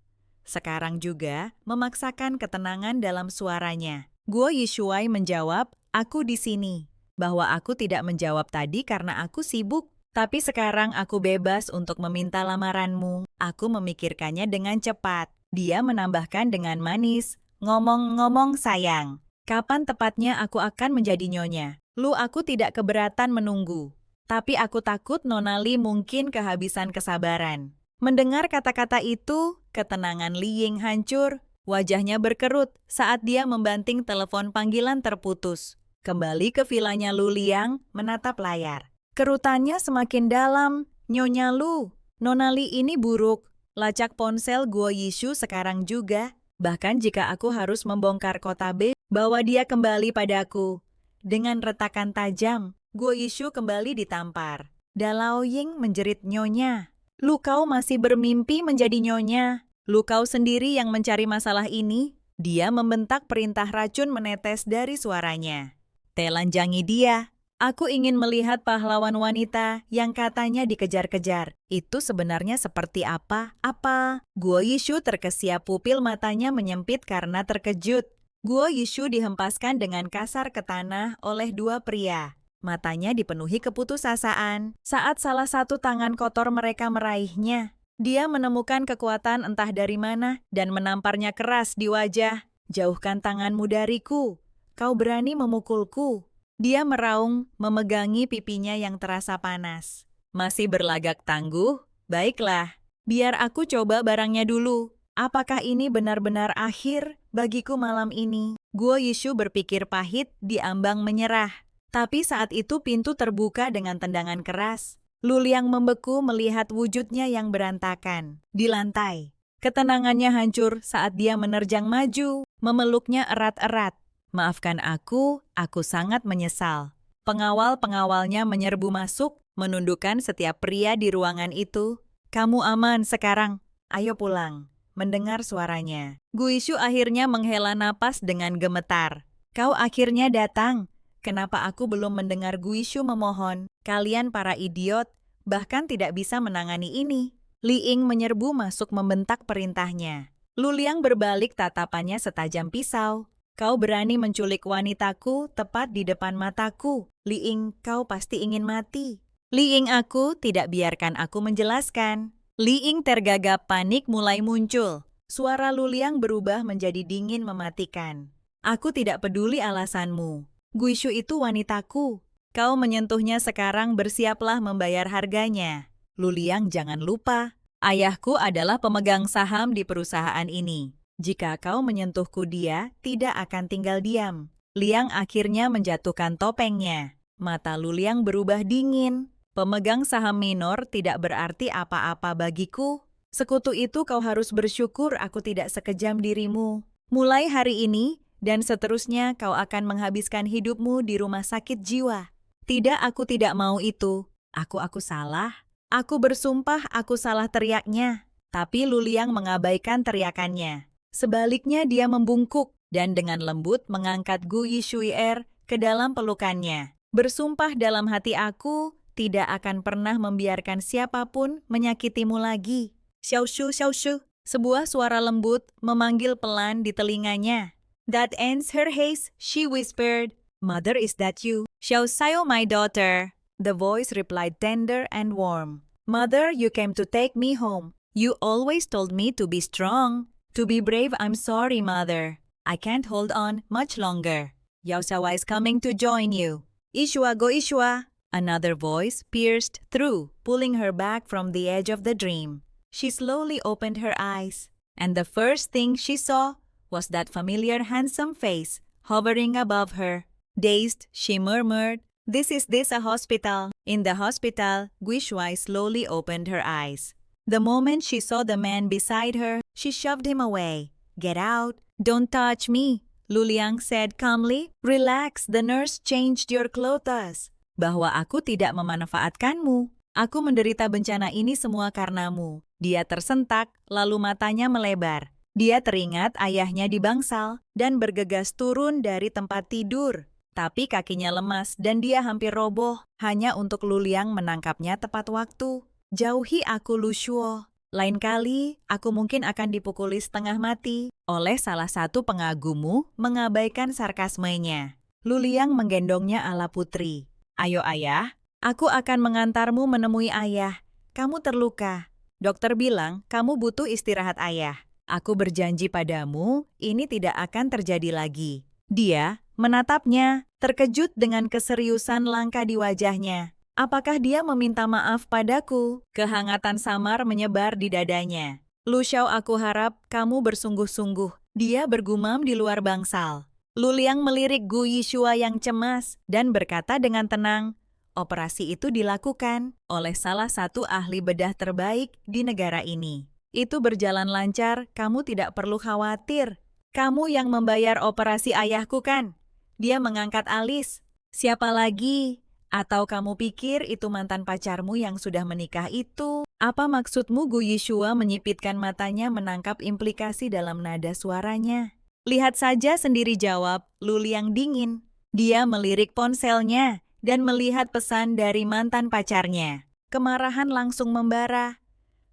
Sekarang juga memaksakan ketenangan dalam suaranya. Guo Yishuai menjawab, aku di sini. Bahwa aku tidak menjawab tadi karena aku sibuk. Tapi sekarang aku bebas untuk meminta lamaranmu. Aku memikirkannya dengan cepat. Dia menambahkan dengan manis, ngomong-ngomong sayang. Kapan tepatnya aku akan menjadi nyonya? Lu aku tidak keberatan menunggu. Tapi aku takut Nona Li mungkin kehabisan kesabaran. Mendengar kata-kata itu, ketenangan Li Ying hancur. Wajahnya berkerut saat dia membanting telepon panggilan terputus. Kembali ke vilanya Lu Liang, menatap layar. Kerutannya semakin dalam. Nyonya Lu, Nona Li ini buruk. Lacak ponsel Guo Yishu sekarang juga. Bahkan jika aku harus membongkar kota B, bawa dia kembali padaku. Dengan retakan tajam, Guo Yishu kembali ditampar. Dalao Ying menjerit nyonya. Lu kau masih bermimpi menjadi nyonya. Lu kau sendiri yang mencari masalah ini. Dia membentak perintah racun menetes dari suaranya. Telanjangi dia. Aku ingin melihat pahlawan wanita yang katanya dikejar-kejar. Itu sebenarnya seperti apa? Guo Yishu terkesiap, pupil matanya menyempit karena terkejut. Guo Yishu dihempaskan dengan kasar ke tanah oleh dua pria. Matanya dipenuhi keputusasaan saat salah satu tangan kotor mereka meraihnya. Dia menemukan kekuatan entah dari mana dan menamparnya keras di wajah. Jauhkan tanganmu dariku. Kau berani memukulku. Dia meraung, memegangi pipinya yang terasa panas. Masih berlagak tangguh? Baiklah, biar aku coba barangnya dulu. Apakah ini benar-benar akhir bagiku malam ini? Guo Yishu berpikir pahit, diambang menyerah. Tapi saat itu pintu terbuka dengan tendangan keras. Lu Liang membeku melihat wujudnya yang berantakan di lantai. Ketenangannya hancur saat dia menerjang maju, memeluknya erat-erat. Maafkan aku sangat menyesal. Pengawal-pengawalnya menyerbu masuk, menundukkan setiap pria di ruangan itu. Kamu aman sekarang, ayo pulang. Mendengar suaranya, Gu Yishu akhirnya menghela napas dengan gemetar. Kau akhirnya datang. Kenapa aku belum mendengar Gu Yishu memohon? Kalian para idiot, bahkan tidak bisa menangani ini. Li Ying menyerbu masuk membentak perintahnya. Lu Liang berbalik, tatapannya setajam pisau. Kau berani menculik wanitaku tepat di depan mataku. Li Ying, kau pasti ingin mati. Li Ying, aku tidak biarkan aku menjelaskan. Li Ying tergagap, panik mulai muncul. Suara Lu Liang berubah menjadi dingin mematikan. Aku tidak peduli alasanmu. Guishu itu wanitaku. Kau menyentuhnya sekarang, bersiaplah membayar harganya. Lu Liang, jangan lupa. Ayahku adalah pemegang saham di perusahaan ini. Jika kau menyentuhku, dia tidak akan tinggal diam. Liang akhirnya menjatuhkan topengnya. Mata Lu Liang berubah dingin. Pemegang saham minor tidak berarti apa-apa bagiku. Sekutu itu kau harus bersyukur aku tidak sekejam dirimu. Mulai hari ini dan seterusnya kau akan menghabiskan hidupmu di rumah sakit jiwa. Tidak, aku tidak mau itu. Aku salah. Aku bersumpah aku salah, teriaknya. Tapi Lu Liang mengabaikan teriakannya. Sebaliknya dia membungkuk dan dengan lembut mengangkat Gu Yishuier ke dalam pelukannya. Bersumpah dalam hati, aku tidak akan pernah membiarkan siapapun menyakitimu lagi. Xiaoshu, Xiaoshu. Sebuah suara lembut memanggil pelan di telinganya. That ends her haze, she whispered. Mother, is that you? Xiao Sayo, my daughter. The voice replied tender and warm. Mother, you came to take me home. You always told me to be strong. To be brave, I'm sorry, Mother. I can't hold on much longer. Yaosawa is coming to join you. Ishua, go Ishua. Another voice pierced through, pulling her back from the edge of the dream. She slowly opened her eyes, and the first thing she saw was that familiar handsome face hovering above her. Dazed, she murmured, Is this a hospital? In the hospital, Guishuai slowly opened her eyes. The moment she saw the man beside her, she shoved him away. Get out. Don't touch me. Luliang said calmly, Relax, the nurse changed your clothes. Bahwa aku tidak memanfaatkanmu. Aku menderita bencana ini semua karenamu. Dia tersentak, lalu matanya melebar. Dia teringat ayahnya dibangsal dan bergegas turun dari tempat tidur. Tapi kakinya lemas dan dia hampir roboh, hanya untuk Luliang menangkapnya tepat waktu. Jauhi aku, Lushuo. Lain kali, aku mungkin akan dipukuli setengah mati oleh salah satu pengagumu mengabaikan sarkasmenya. Luliang menggendongnya ala putri. Ayo ayah, aku akan mengantarmu menemui ayah. Kamu terluka. Dokter bilang kamu butuh istirahat ayah. Aku berjanji padamu, ini tidak akan terjadi lagi. Dia menatapnya, terkejut dengan keseriusan langka di wajahnya. Apakah dia meminta maaf padaku? Kehangatan samar menyebar di dadanya. Lu Xiao, aku harap kamu bersungguh-sungguh. Dia bergumam di luar bangsal. Luliang melirik Gu Yishua yang cemas dan berkata dengan tenang, operasi itu dilakukan oleh salah satu ahli bedah terbaik di negara ini. Itu berjalan lancar, kamu tidak perlu khawatir. Kamu yang membayar operasi ayahku kan? Dia mengangkat alis. Siapa lagi? Atau kamu pikir itu mantan pacarmu yang sudah menikah itu? Apa maksudmu? Gu Yishua menyipitkan matanya menangkap implikasi dalam nada suaranya. Lihat saja sendiri, jawab Luliang dingin. Dia melirik ponselnya dan melihat pesan dari mantan pacarnya. Kemarahan langsung membara.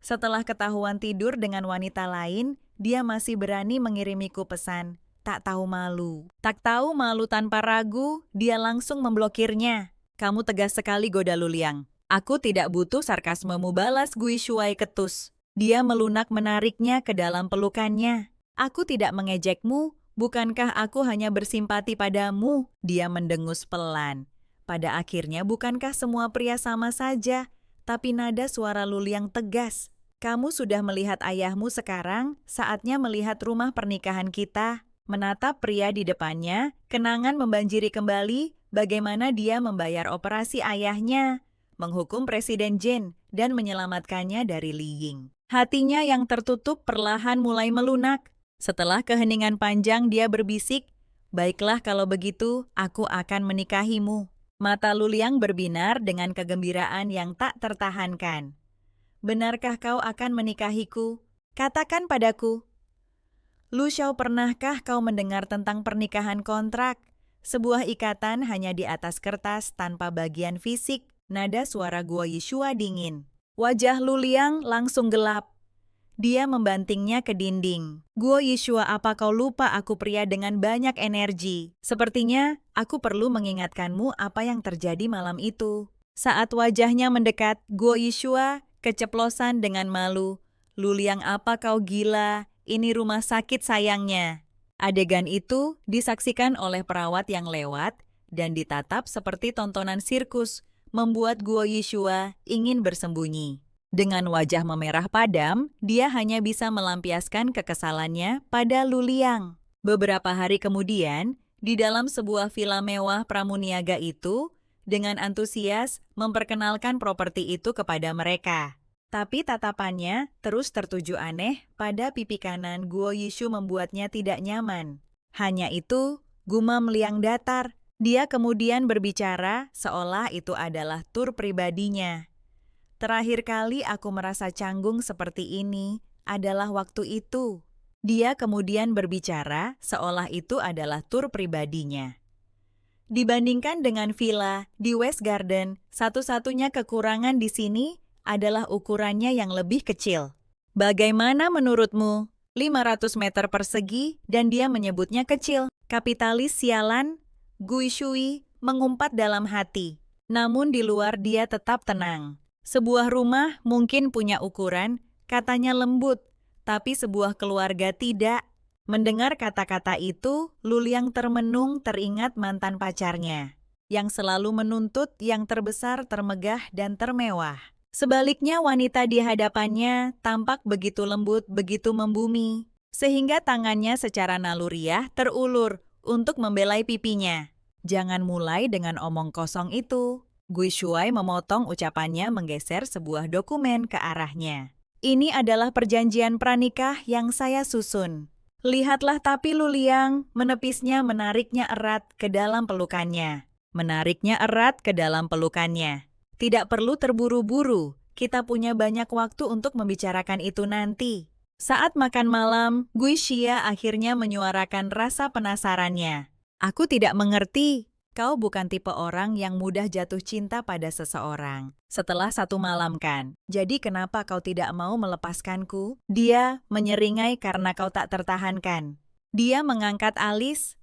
Setelah ketahuan tidur dengan wanita lain, dia masih berani mengirimiku pesan. Tak tahu malu. Tak tahu malu tanpa ragu, dia langsung memblokirnya. Kamu tegas sekali, goda Luliang. Aku tidak butuh sarkasmemu, balas Gui Shuai ketus. Dia melunak menariknya ke dalam pelukannya. Aku tidak mengejekmu, bukankah aku hanya bersimpati padamu? Dia mendengus pelan. Pada akhirnya bukankah semua pria sama saja? Tapi nada suara Luliang tegas. Kamu sudah melihat ayahmu sekarang, saatnya melihat rumah pernikahan kita. Menatap pria di depannya, kenangan membanjiri kembali bagaimana dia membayar operasi ayahnya, menghukum Presiden Jin, dan menyelamatkannya dari Li Ying. Hatinya yang tertutup perlahan mulai melunak. Setelah keheningan panjang dia berbisik, baiklah kalau begitu, aku akan menikahimu. Mata Luliang berbinar dengan kegembiraan yang tak tertahankan. Benarkah kau akan menikahiku? Katakan padaku. Lu Xiao, pernahkah kau mendengar tentang pernikahan kontrak? Sebuah ikatan hanya di atas kertas tanpa bagian fisik. Nada suara Guo Yishua dingin. Wajah Luliang langsung gelap. Dia membantingnya ke dinding. Guo Yishua, apa kau lupa aku pria dengan banyak energi? Sepertinya aku perlu mengingatkanmu apa yang terjadi malam itu. Saat wajahnya mendekat, Guo Yishua keceplosan dengan malu. Luliang, apa kau gila? Ini rumah sakit sayangnya. Adegan itu disaksikan oleh perawat yang lewat dan ditatap seperti tontonan sirkus, membuat Guo Yishua ingin bersembunyi. Dengan wajah memerah padam, dia hanya bisa melampiaskan kekesalannya pada Luliang. Beberapa hari kemudian, di dalam sebuah villa mewah pramuniaga itu, dengan antusias memperkenalkan properti itu kepada mereka. Tapi tatapannya terus tertuju aneh pada pipi kanan Guo Yishu membuatnya tidak nyaman. Hanya itu, gumam Liang datar. Dia kemudian berbicara seolah itu adalah tur pribadinya. Terakhir kali aku merasa canggung seperti ini adalah waktu itu. Dia kemudian berbicara seolah itu adalah tur pribadinya. Dibandingkan dengan villa di West Garden, satu-satunya kekurangan di sini adalah ukurannya yang lebih kecil. Bagaimana menurutmu? 500 meter persegi dan dia menyebutnya kecil. Kapitalis sialan, Gui Shui mengumpat dalam hati. Namun di luar dia tetap tenang. Sebuah rumah mungkin punya ukuran, katanya lembut, tapi sebuah keluarga tidak. Mendengar kata-kata itu, Luliang termenung teringat mantan pacarnya, yang selalu menuntut yang terbesar, termegah, dan termewah. Sebaliknya wanita di hadapannya tampak begitu lembut, begitu membumi, sehingga tangannya secara naluriah terulur untuk membelai pipinya. Jangan mulai dengan omong kosong itu. Gui Shuai memotong ucapannya menggeser sebuah dokumen ke arahnya. Ini adalah perjanjian pranikah yang saya susun. Lihatlah, tapi Luliang menepisnya, menariknya erat ke dalam pelukannya. Menariknya erat ke dalam pelukannya. Tidak perlu terburu-buru, kita punya banyak waktu untuk membicarakan itu nanti. Saat makan malam, Gui Xia akhirnya menyuarakan rasa penasarannya. Aku tidak mengerti. Kau bukan tipe orang yang mudah jatuh cinta pada seseorang setelah satu malam, kan? Jadi kenapa kau tidak mau melepaskanku? Dia menyeringai karena kau tak tertahankan. Dia mengangkat alis.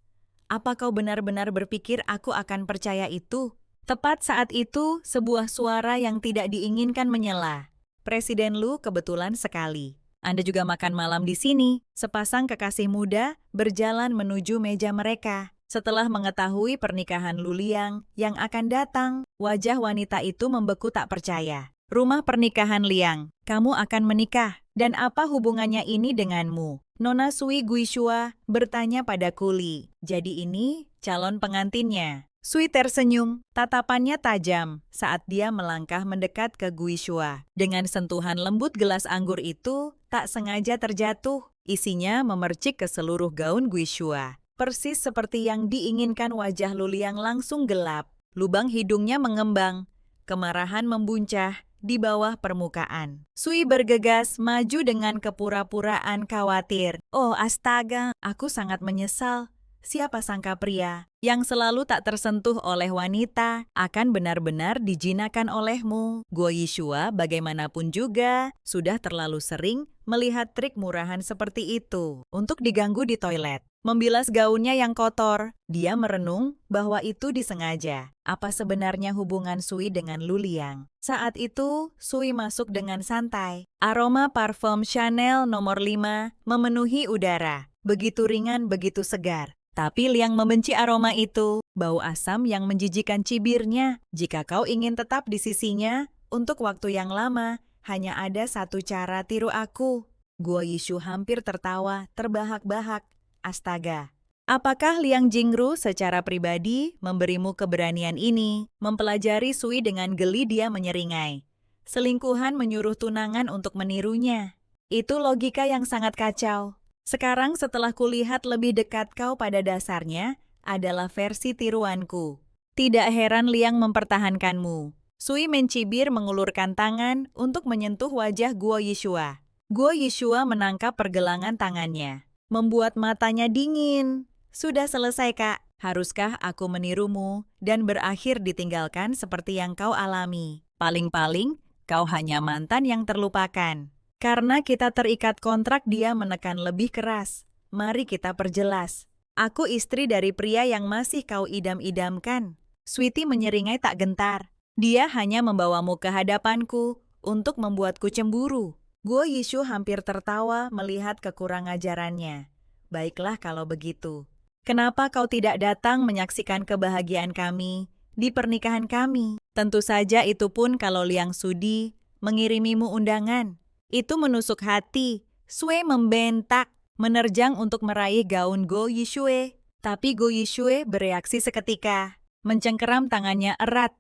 Apa kau benar-benar berpikir aku akan percaya itu? Tepat saat itu, sebuah suara yang tidak diinginkan menyela. Presiden Lu, kebetulan sekali. Anda juga makan malam di sini. Sepasang kekasih muda berjalan menuju meja mereka. Setelah mengetahui pernikahan Luliang yang akan datang, wajah wanita itu membeku tak percaya. Rumah pernikahan Liang, kamu akan menikah, dan apa hubungannya ini denganmu? Nona Sui Guishua bertanya pada kuli. Jadi ini calon pengantinnya. Sui tersenyum, tatapannya tajam saat dia melangkah mendekat ke Guishua. Dengan sentuhan lembut, gelas anggur itu tak sengaja terjatuh. Isinya memercik ke seluruh gaun Guishua. Persis seperti yang diinginkan, wajah Luliang langsung gelap. Lubang hidungnya mengembang. Kemarahan membuncah di bawah permukaan. Sui bergegas maju dengan kepura-puraan khawatir. Oh astaga, aku sangat menyesal. Siapa sangka pria yang selalu tak tersentuh oleh wanita akan benar-benar dijinakan olehmu. Guo Yishua bagaimanapun juga sudah terlalu sering melihat trik murahan seperti itu untuk diganggu di toilet. Membilas gaunnya yang kotor, dia merenung bahwa itu disengaja. Apa sebenarnya hubungan Sui dengan Luliang? Saat itu, Sui masuk dengan santai. Aroma parfum Chanel nomor 5 memenuhi udara. Begitu ringan, begitu segar. Tapi Liang membenci aroma itu, bau asam yang menjijikan cibirnya. Jika kau ingin tetap di sisinya untuk waktu yang lama, hanya ada satu cara, tiru aku. Guo Yishu hampir tertawa, terbahak-bahak. Astaga, apakah Liang Jingru secara pribadi memberimu keberanian ini? Mempelajari Sui dengan geli, dia menyeringai. Selingkuhan menyuruh tunangan untuk menirunya. Itu logika yang sangat kacau. Sekarang setelah kulihat lebih dekat, kau pada dasarnya adalah versi tiruanku. Tidak heran Liang mempertahankanmu. Sui mencibir, mengulurkan tangan untuk menyentuh wajah Guo Yishua. Guo Yishua menangkap pergelangan tangannya, membuat matanya dingin. Sudah selesai, Kak. Haruskah aku menirumu dan berakhir ditinggalkan seperti yang kau alami? Paling-paling, kau hanya mantan yang terlupakan. Karena kita terikat kontrak, dia menekan lebih keras. Mari kita perjelas. Aku istri dari pria yang masih kau idam-idamkan. Sweetie menyeringai tak gentar. Dia hanya membawamu ke hadapanku untuk membuatku cemburu. Guo Yishu hampir tertawa melihat kekurang ajarannya. Baiklah kalau begitu. Kenapa kau tidak datang menyaksikan kebahagiaan kami di pernikahan kami? Tentu saja itu pun kalau Liang sudi mengirimimu undangan. Itu menusuk hati. Sui membentak, menerjang untuk meraih gaun Guo Yishue. Tapi Guo Yishue bereaksi seketika, mencengkeram tangannya erat.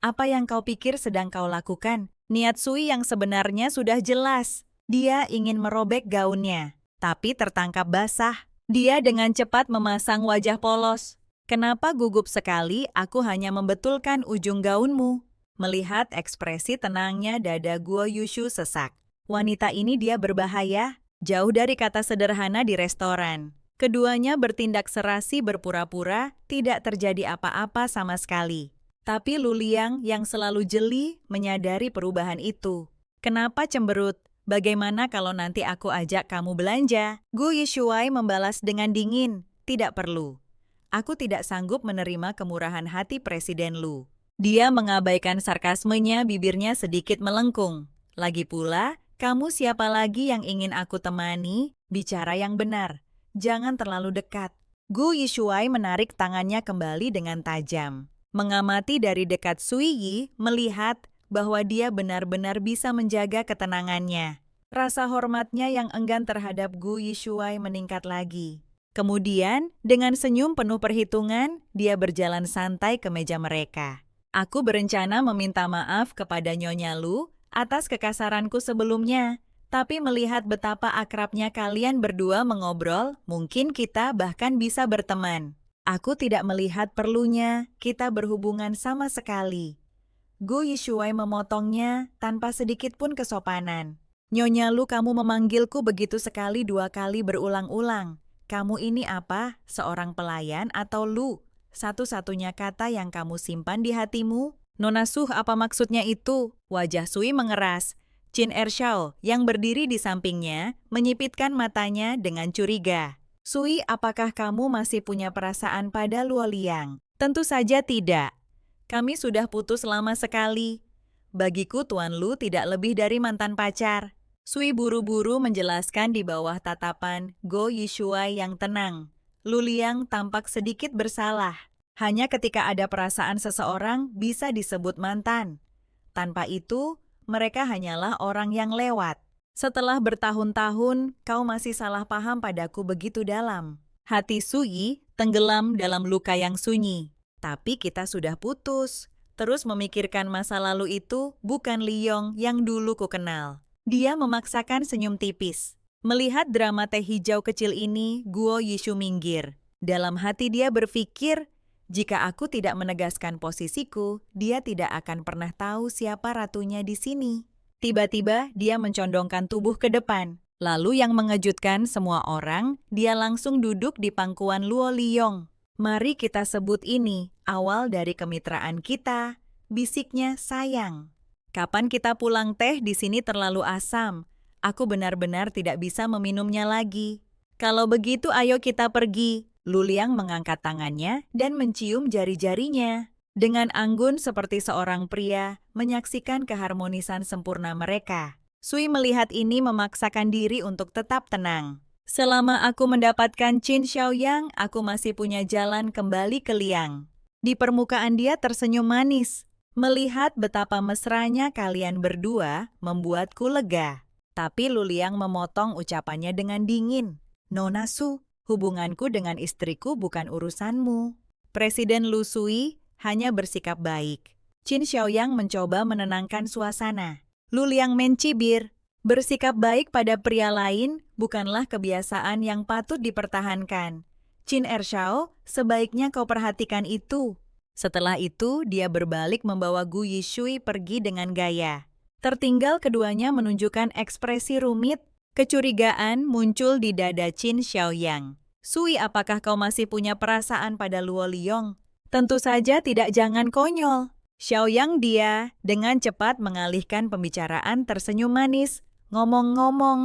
Apa yang kau pikir sedang kau lakukan? Niat Sui yang sebenarnya sudah jelas. Dia ingin merobek gaunnya, tapi tertangkap basah. Dia dengan cepat memasang wajah polos. Kenapa gugup sekali? Aku hanya membetulkan ujung gaunmu. Melihat ekspresi tenangnya, dada Guo Yushu sesak. Wanita ini dia berbahaya, jauh dari kata sederhana di restoran. Keduanya bertindak serasi, berpura-pura tidak terjadi apa-apa sama sekali. Tapi Luliang yang selalu jeli menyadari perubahan itu. Kenapa cemberut? Bagaimana kalau nanti aku ajak kamu belanja? Gu Yishuai membalas dengan dingin. Tidak perlu. Aku tidak sanggup menerima kemurahan hati Presiden Lu. Dia mengabaikan sarkasmenya, bibirnya sedikit melengkung. Lagi pula, kamu siapa lagi yang ingin aku temani? Bicara yang benar. Jangan terlalu dekat. Gu Yishuai menarik tangannya kembali dengan tajam. Mengamati dari dekat Sui Yi, melihat bahwa dia benar-benar bisa menjaga ketenangannya. Rasa hormatnya yang enggan terhadap Gu Yishuai meningkat lagi. Kemudian, dengan senyum penuh perhitungan, dia berjalan santai ke meja mereka. Aku berencana meminta maaf kepada Nyonya Lu atas kekasaranku sebelumnya. Tapi melihat betapa akrabnya kalian berdua mengobrol, mungkin kita bahkan bisa berteman. Aku tidak melihat perlunya kita berhubungan sama sekali. Gu Yishuai memotongnya tanpa sedikit pun kesopanan. Nyonya Lu, kamu memanggilku begitu sekali 2 kali berulang-ulang. Kamu ini apa? Seorang pelayan atau Lu? Satu-satunya kata yang kamu simpan di hatimu? Nona Suh, apa maksudnya itu? Wajah Sui mengeras. Qin Ershao yang berdiri di sampingnya menyipitkan matanya dengan curiga. Sui, apakah kamu masih punya perasaan pada Luo Liang? Tentu saja tidak. Kami sudah putus lama sekali. Bagiku Tuan Lu tidak lebih dari mantan pacar. Sui buru-buru menjelaskan di bawah tatapan Go Yishuai yang tenang. Lu Liang tampak sedikit bersalah. Hanya ketika ada perasaan seseorang bisa disebut mantan. Tanpa itu, mereka hanyalah orang yang lewat. Setelah bertahun-tahun, kau masih salah paham padaku begitu dalam. Hati Sui tenggelam dalam luka yang sunyi. Tapi kita sudah putus. Terus memikirkan masa lalu itu bukan Liyong yang dulu ku kenal. Dia memaksakan senyum tipis. Melihat drama teh hijau kecil ini, Guo Yishu minggir. Dalam hati dia berpikir, jika aku tidak menegaskan posisiku, dia tidak akan pernah tahu siapa ratunya di sini. Tiba-tiba dia mencondongkan tubuh ke depan. Lalu yang mengejutkan semua orang, dia langsung duduk di pangkuan Luo Liyong. Mari kita sebut ini awal dari kemitraan kita, bisiknya sayang. Kapan kita pulang, teh di sini terlalu asam. Aku benar-benar tidak bisa meminumnya lagi. Kalau begitu ayo kita pergi. Lu Liang mengangkat tangannya dan mencium jari-jarinya. Dengan anggun seperti seorang pria, menyaksikan keharmonisan sempurna mereka. Sui melihat ini memaksakan diri untuk tetap tenang. Selama aku mendapatkan Qin Xiaoyang, aku masih punya jalan kembali ke Liang. Di permukaan dia tersenyum manis. Melihat betapa mesranya kalian berdua membuatku lega. Tapi Lu Liang memotong ucapannya dengan dingin. Nona Su, hubunganku dengan istriku bukan urusanmu. Presiden Lu Sui hanya bersikap baik. Qin Xiaoyang mencoba menenangkan suasana. Lu Liang mencibir. Bersikap baik pada pria lain bukanlah kebiasaan yang patut dipertahankan. Qin Ershao, sebaiknya kau perhatikan itu. Setelah itu, dia berbalik membawa Gu Yishui pergi dengan gaya. Tertinggal keduanya menunjukkan ekspresi rumit. Kecurigaan muncul di dada Qin Xiaoyang. Sui, apakah kau masih punya perasaan pada Luo Liong? Tentu saja tidak, jangan konyol. Xiaoyang dia dengan cepat mengalihkan pembicaraan tersenyum manis. Ngomong-ngomong,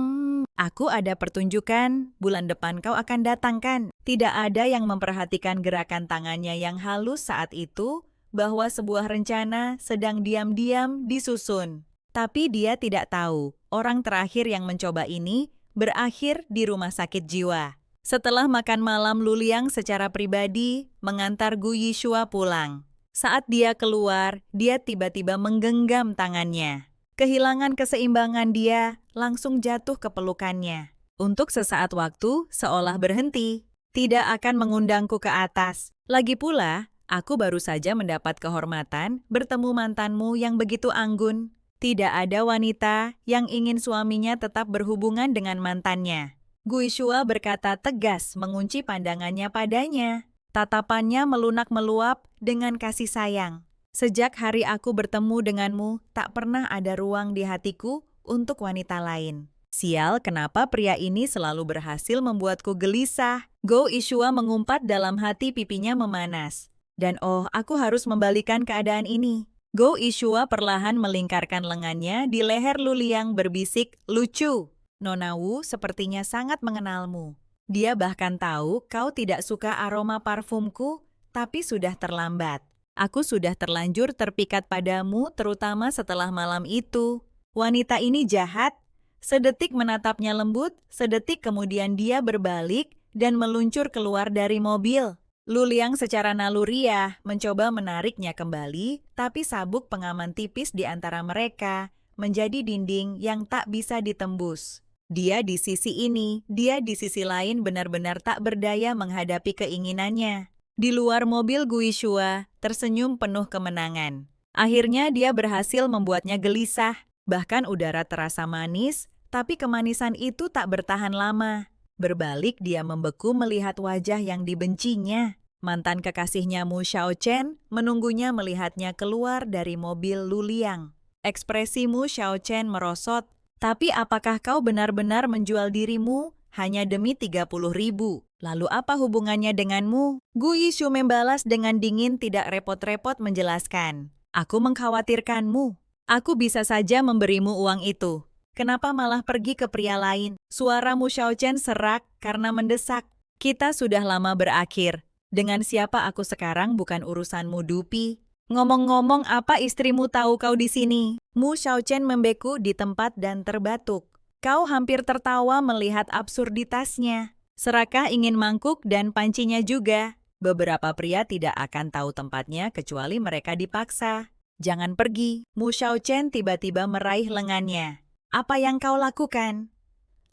aku ada pertunjukan, bulan depan kau akan datangkan. Tidak ada yang memperhatikan gerakan tangannya yang halus saat itu, bahwa sebuah rencana sedang diam-diam disusun. Tapi dia tidak tahu, orang terakhir yang mencoba ini berakhir di rumah sakit jiwa. Setelah makan malam, Lu Liang secara pribadi mengantar Gu Yishua pulang. Saat dia keluar, dia tiba-tiba menggenggam tangannya. Kehilangan keseimbangan dia langsung jatuh ke pelukannya. Untuk sesaat waktu, seolah berhenti. Tidak akan mengundangku ke atas. Lagi pula, aku baru saja mendapat kehormatan bertemu mantanmu yang begitu anggun. Tidak ada wanita yang ingin suaminya tetap berhubungan dengan mantannya. Gu Yishua berkata tegas mengunci pandangannya padanya. Tatapannya melunak meluap dengan kasih sayang. Sejak hari aku bertemu denganmu, tak pernah ada ruang di hatiku untuk wanita lain. Sial, kenapa pria ini selalu berhasil membuatku gelisah? Go Yishua mengumpat dalam hati, pipinya memanas. Dan oh, aku harus membalikan keadaan ini. Go Yishua perlahan melingkarkan lengannya di leher Lu Liang berbisik, lucu. Nona Wu sepertinya sangat mengenalmu. Dia bahkan tahu kau tidak suka aroma parfumku, tapi sudah terlambat. Aku sudah terlanjur terpikat padamu, terutama setelah malam itu. Wanita ini jahat. Sedetik menatapnya lembut, sedetik kemudian dia berbalik dan meluncur keluar dari mobil. Luliang secara naluriah mencoba menariknya kembali, tapi sabuk pengaman tipis di antara mereka menjadi dinding yang tak bisa ditembus. Dia di sisi ini, dia di sisi lain benar-benar tak berdaya menghadapi keinginannya. Di luar mobil Guishua tersenyum penuh kemenangan. Akhirnya dia berhasil membuatnya gelisah. Bahkan udara terasa manis, tapi kemanisan itu tak bertahan lama. Berbalik dia membeku melihat wajah yang dibencinya. Mantan kekasihnya Mu Xiaochen menunggunya melihatnya keluar dari mobil Luliang. Ekspresi Mu Xiaochen merosot. Tapi apakah kau benar-benar menjual dirimu hanya demi 30.000? Lalu apa hubungannya denganmu? Gu Yishu membalas dengan dingin, tidak repot-repot menjelaskan. Aku mengkhawatirkanmu. Aku bisa saja memberimu uang itu. Kenapa malah pergi ke pria lain? Suara Mu Xiaochen serak karena mendesak. Kita sudah lama berakhir. Dengan siapa aku sekarang bukan urusanmu, Dupi. Ngomong-ngomong, apa istrimu tahu kau di sini? Mu Xiaochen membeku di tempat dan terbatuk. Kau hampir tertawa melihat absurditasnya. Serakah ingin mangkuk dan pancinya juga. Beberapa pria tidak akan tahu tempatnya kecuali mereka dipaksa. Jangan pergi. Mu Xiaochen tiba-tiba meraih lengannya. Apa yang kau lakukan?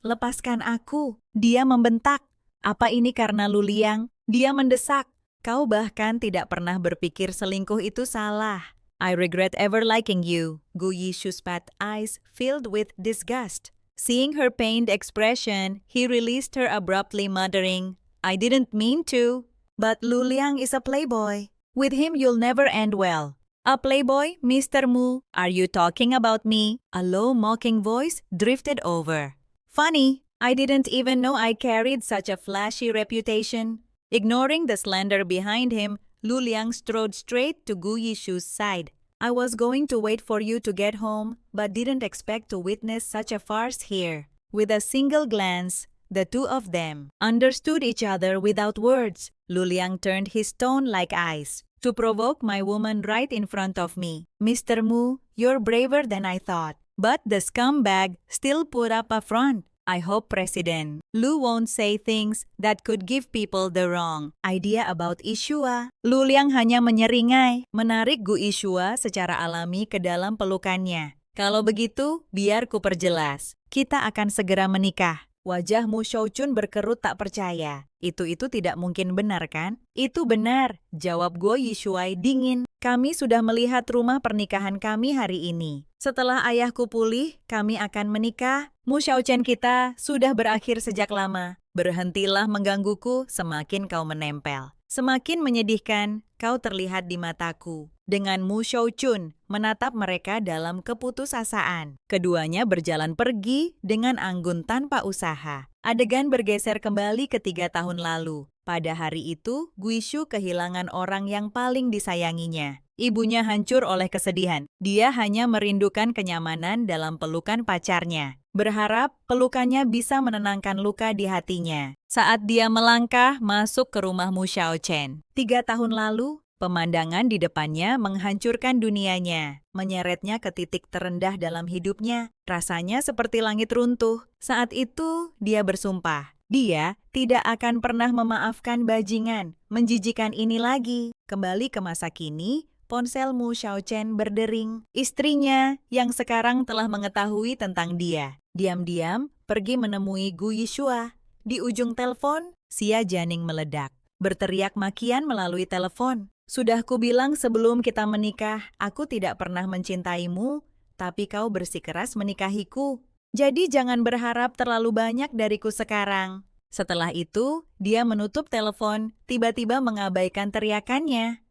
Lepaskan aku. Dia membentak. Apa ini karena Luliang? Dia mendesak. Kau bahkan tidak pernah berpikir selingkuh itu salah. I regret ever liking you. Gu Yishu's fat eyes filled with disgust. Seeing her pained expression, he released her abruptly, muttering, I didn't mean to. But Luliang is a playboy. With him you'll never end well. A playboy, Mr. Mu? Are you talking about me? A low mocking voice drifted over. Funny, I didn't even know I carried such a flashy reputation. Ignoring the slander behind him, Luliang strode straight to Gu Yishu's side. I was going to wait for you to get home, but didn't expect to witness such a farce here. With a single glance, the two of them understood each other without words. Luliang turned his stone-like eyes. To provoke my woman right in front of me. Mr. Mu, you're braver than I thought. But the scumbag still put up a front. I hope President Lu won't say things that could give people the wrong idea about Yishua. Luliang hanya menyeringai, menarik Gu Yishua secara alami ke dalam pelukannya. Kalau begitu, biar ku perjelas. Kita akan segera menikah. Wajah Mu Xiaochun berkerut tak percaya. Itu tidak mungkin benar kan? Itu benar, jawab Gu Yishuai dingin. Kami sudah melihat rumah pernikahan kami hari ini. Setelah ayahku pulih, kami akan menikah. Mu Xiaochen kita sudah berakhir sejak lama. Berhentilah menggangguku, semakin kau menempel. Semakin menyedihkan, kau terlihat di mataku. Dengan Mu Xiaochun menatap mereka dalam keputusasaan. Keduanya berjalan pergi dengan anggun tanpa usaha. Adegan bergeser kembali ke 3 tahun lalu. Pada hari itu, Guishu kehilangan orang yang paling disayanginya. Ibunya hancur oleh kesedihan. Dia hanya merindukan kenyamanan dalam pelukan pacarnya. Berharap pelukannya bisa menenangkan luka di hatinya. Saat dia melangkah masuk ke rumah Mu Xiaochen. 3 tahun lalu, pemandangan di depannya menghancurkan dunianya. Menyeretnya ke titik terendah dalam hidupnya. Rasanya seperti langit runtuh. Saat itu, dia bersumpah. Dia tidak akan pernah memaafkan bajingan menjijikan ini lagi. Kembali ke masa kini, ponsel Mu Xiaochen berdering. Istrinya yang sekarang telah mengetahui tentang dia. Diam-diam pergi menemui Gu Yishua. Di ujung telepon, Xia Jianing meledak. Berteriak makian melalui telepon. Sudah kubilang sebelum kita menikah, aku tidak pernah mencintaimu, tapi kau bersikeras menikahiku. Jadi jangan berharap terlalu banyak dariku sekarang. Setelah itu, dia menutup telepon, tiba-tiba mengabaikan teriakannya.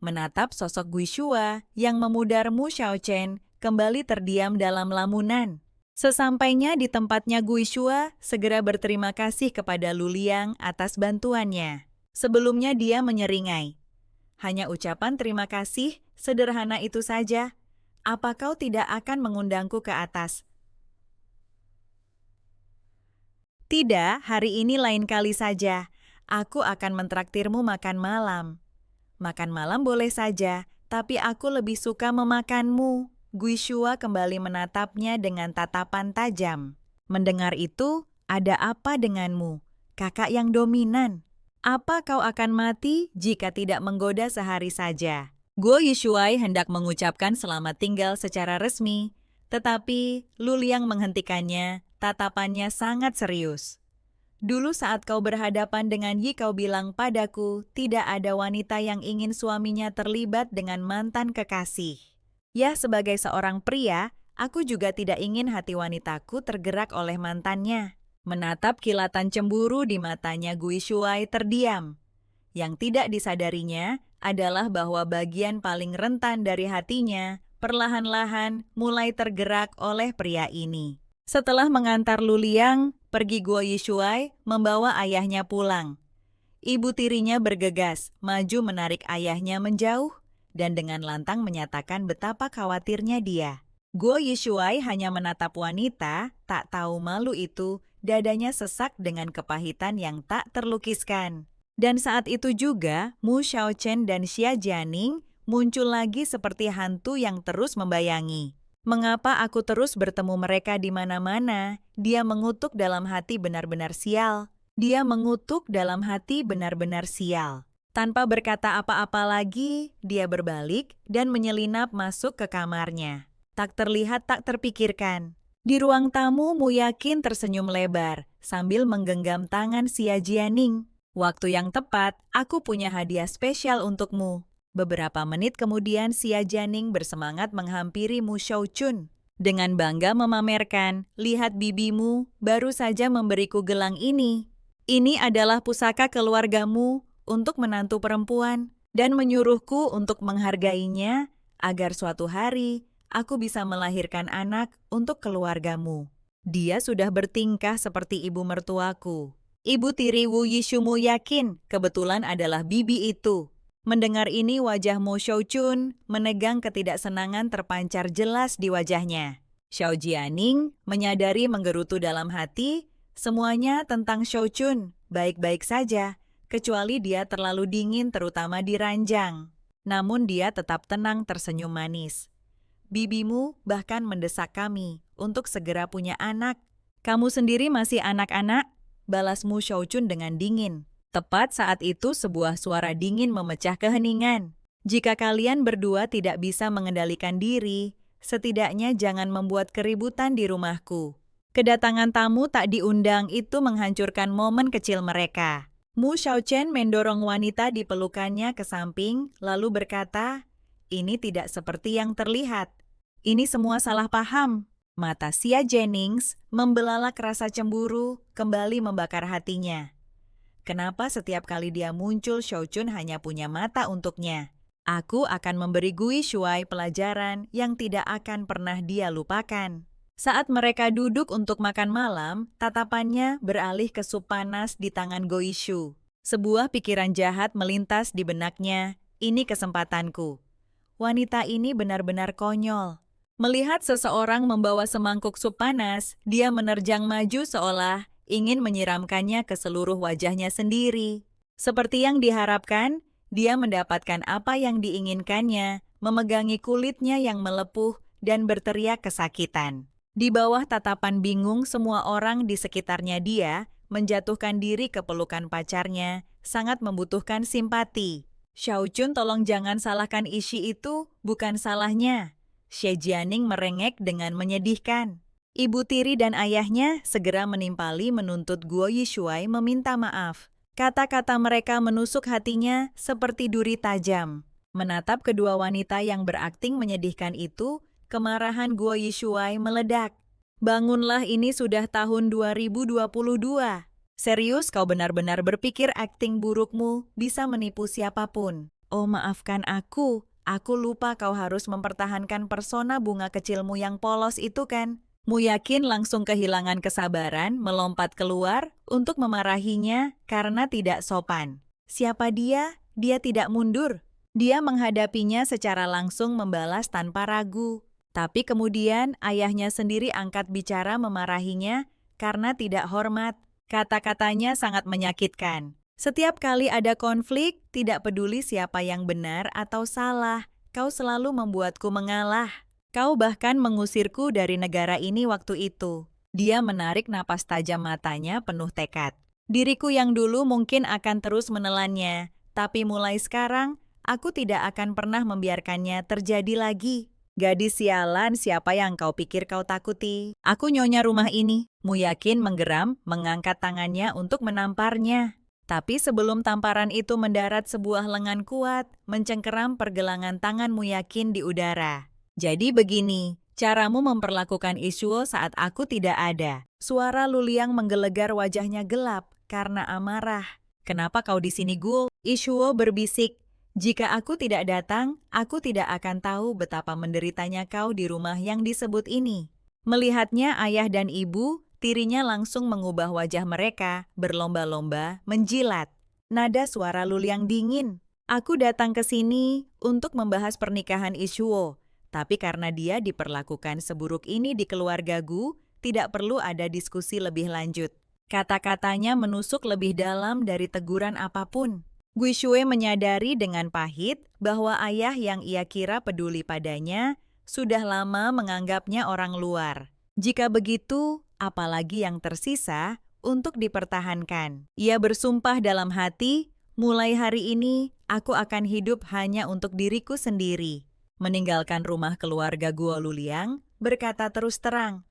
Menatap sosok Guishua yang memudar Mu Xiaochen kembali terdiam dalam lamunan. Sesampainya di tempatnya, Guishua segera berterima kasih kepada Luliang atas bantuannya. Sebelumnya dia menyeringai. Hanya ucapan terima kasih, sederhana itu saja. Apa kau tidak akan mengundangku ke atas? Tidak, hari ini lain kali saja. Aku akan mentraktirmu makan malam. Makan malam boleh saja, tapi aku lebih suka memakanmu. Guishua kembali menatapnya dengan tatapan tajam. Mendengar itu, ada apa denganmu? Kakak yang dominan. Apa kau akan mati jika tidak menggoda sehari saja? Guo Yishuai hendak mengucapkan selamat tinggal secara resmi, tetapi Luliang menghentikannya, tatapannya sangat serius. Dulu saat kau berhadapan dengan Yi kau bilang padaku, tidak ada wanita yang ingin suaminya terlibat dengan mantan kekasih. Ya, sebagai seorang pria, aku juga tidak ingin hati wanitaku tergerak oleh mantannya. Menatap kilatan cemburu di matanya Gui Shuai terdiam. Yang tidak disadarinya adalah bahwa bagian paling rentan dari hatinya perlahan-lahan mulai tergerak oleh pria ini. Setelah mengantar Luliang, pergi Guo Yishuai membawa ayahnya pulang. Ibu tirinya bergegas, maju menarik ayahnya menjauh, dan dengan lantang menyatakan betapa khawatirnya dia. Guo Yishuai hanya menatap wanita, tak tahu malu itu, dadanya sesak dengan kepahitan yang tak terlukiskan. Dan saat itu juga, Mu Xiaochen dan Xia Jianing muncul lagi seperti hantu yang terus membayangi. Mengapa aku terus bertemu mereka di mana-mana? Dia mengutuk dalam hati benar-benar sial. Dia mengutuk dalam hati benar-benar sial. Tanpa berkata apa-apa lagi, dia berbalik dan menyelinap masuk ke kamarnya. Tak terlihat, tak terpikirkan. Di ruang tamu, Mu Yakin tersenyum lebar sambil menggenggam tangan Xia Jianing. Waktu yang tepat, aku punya hadiah spesial untukmu. Beberapa menit kemudian Xia Jianing bersemangat menghampiri Mu Xiaochun. Dengan bangga memamerkan, lihat bibimu baru saja memberiku gelang ini. Ini adalah pusaka keluargamu untuk menantu perempuan dan menyuruhku untuk menghargainya agar suatu hari aku bisa melahirkan anak untuk keluargamu. Dia sudah bertingkah seperti ibu mertuaku. Ibu tiri Wu Yishumu yakin kebetulan adalah bibi itu. Mendengar ini wajah Mo Xiaochun menegang ketidaksenangan terpancar jelas di wajahnya. Xiao Jianing menyadari menggerutu dalam hati, semuanya tentang Xiaochun baik-baik saja, kecuali dia terlalu dingin terutama di ranjang. Namun dia tetap tenang tersenyum manis. Bibimu bahkan mendesak kami untuk segera punya anak. Kamu sendiri masih anak-anak, balas Mu Xiaochun dengan dingin. Tepat saat itu sebuah suara dingin memecah keheningan. Jika kalian berdua tidak bisa mengendalikan diri, setidaknya jangan membuat keributan di rumahku. Kedatangan tamu tak diundang itu menghancurkan momen kecil mereka. Mu Xiaochen mendorong wanita di pelukannya ke samping, lalu berkata, ini tidak seperti yang terlihat. Ini semua salah paham. Mata Xia Jennings membelalak rasa cemburu, kembali membakar hatinya. Kenapa setiap kali dia muncul, Xiaochun hanya punya mata untuknya? Aku akan memberi Gui Shuai pelajaran yang tidak akan pernah dia lupakan. Saat mereka duduk untuk makan malam, tatapannya beralih ke sup panas di tangan Goishu. Sebuah pikiran jahat melintas di benaknya, ini kesempatanku. Wanita ini benar-benar konyol. Melihat seseorang membawa semangkuk sup panas, dia menerjang maju seolah ingin menyiramkannya ke seluruh wajahnya sendiri. Seperti yang diharapkan, dia mendapatkan apa yang diinginkannya, memegangi kulitnya yang melepuh dan berteriak kesakitan. Di bawah tatapan bingung semua orang di sekitarnya dia, menjatuhkan diri ke pelukan pacarnya, sangat membutuhkan simpati. Xiaochun tolong jangan salahkan Ishi itu, bukan salahnya. Xie Jianing merengek dengan menyedihkan. Ibu tiri dan ayahnya segera menimpali menuntut Guo Yishuai meminta maaf. Kata-kata mereka menusuk hatinya seperti duri tajam. Menatap kedua wanita yang berakting menyedihkan itu, kemarahan Guo Yishuai meledak. Bangunlah, ini sudah tahun 2022. Serius kau benar-benar berpikir akting burukmu bisa menipu siapapun? Oh maafkan aku lupa kau harus mempertahankan persona bunga kecilmu yang polos itu kan? Mu Yakin langsung kehilangan kesabaran, melompat keluar untuk memarahinya karena tidak sopan. Siapa dia? Dia tidak mundur. Dia menghadapinya secara langsung membalas tanpa ragu. Tapi kemudian ayahnya sendiri angkat bicara memarahinya karena tidak hormat. Kata-katanya sangat menyakitkan. Setiap kali ada konflik, tidak peduli siapa yang benar atau salah, kau selalu membuatku mengalah. Kau bahkan mengusirku dari negara ini waktu itu. Dia menarik napas tajam matanya penuh tekad. Diriku yang dulu mungkin akan terus menelannya, tapi mulai sekarang, aku tidak akan pernah membiarkannya terjadi lagi. Gadis sialan, siapa yang kau pikir kau takuti? Aku nyonya rumah ini. Muyakin menggeram, mengangkat tangannya untuk menamparnya. Tapi sebelum tamparan itu mendarat, sebuah lengan kuat mencengkeram pergelangan tangan Muyakin di udara. Jadi begini, caramu memperlakukan Ishuo saat aku tidak ada. Suara Luliang menggelegar, wajahnya gelap karena amarah. Kenapa kau di sini, Gul? Ishuo berbisik. Jika aku tidak datang, aku tidak akan tahu betapa menderitanya kau di rumah yang disebut ini. Melihatnya ayah dan ibu, tirinya langsung mengubah wajah mereka, berlomba-lomba menjilat. Nada suara Luliang dingin. Aku datang ke sini untuk membahas pernikahan Ishuo, tapi karena dia diperlakukan seburuk ini di keluarga Gu, tidak perlu ada diskusi lebih lanjut. Kata-katanya menusuk lebih dalam dari teguran apapun. Gui Shui menyadari dengan pahit bahwa ayah yang ia kira peduli padanya sudah lama menganggapnya orang luar. Jika begitu, apalagi yang tersisa untuk dipertahankan? Ia bersumpah dalam hati, mulai hari ini aku akan hidup hanya untuk diriku sendiri. Meninggalkan rumah keluarga Guo Luliang, berkata terus terang,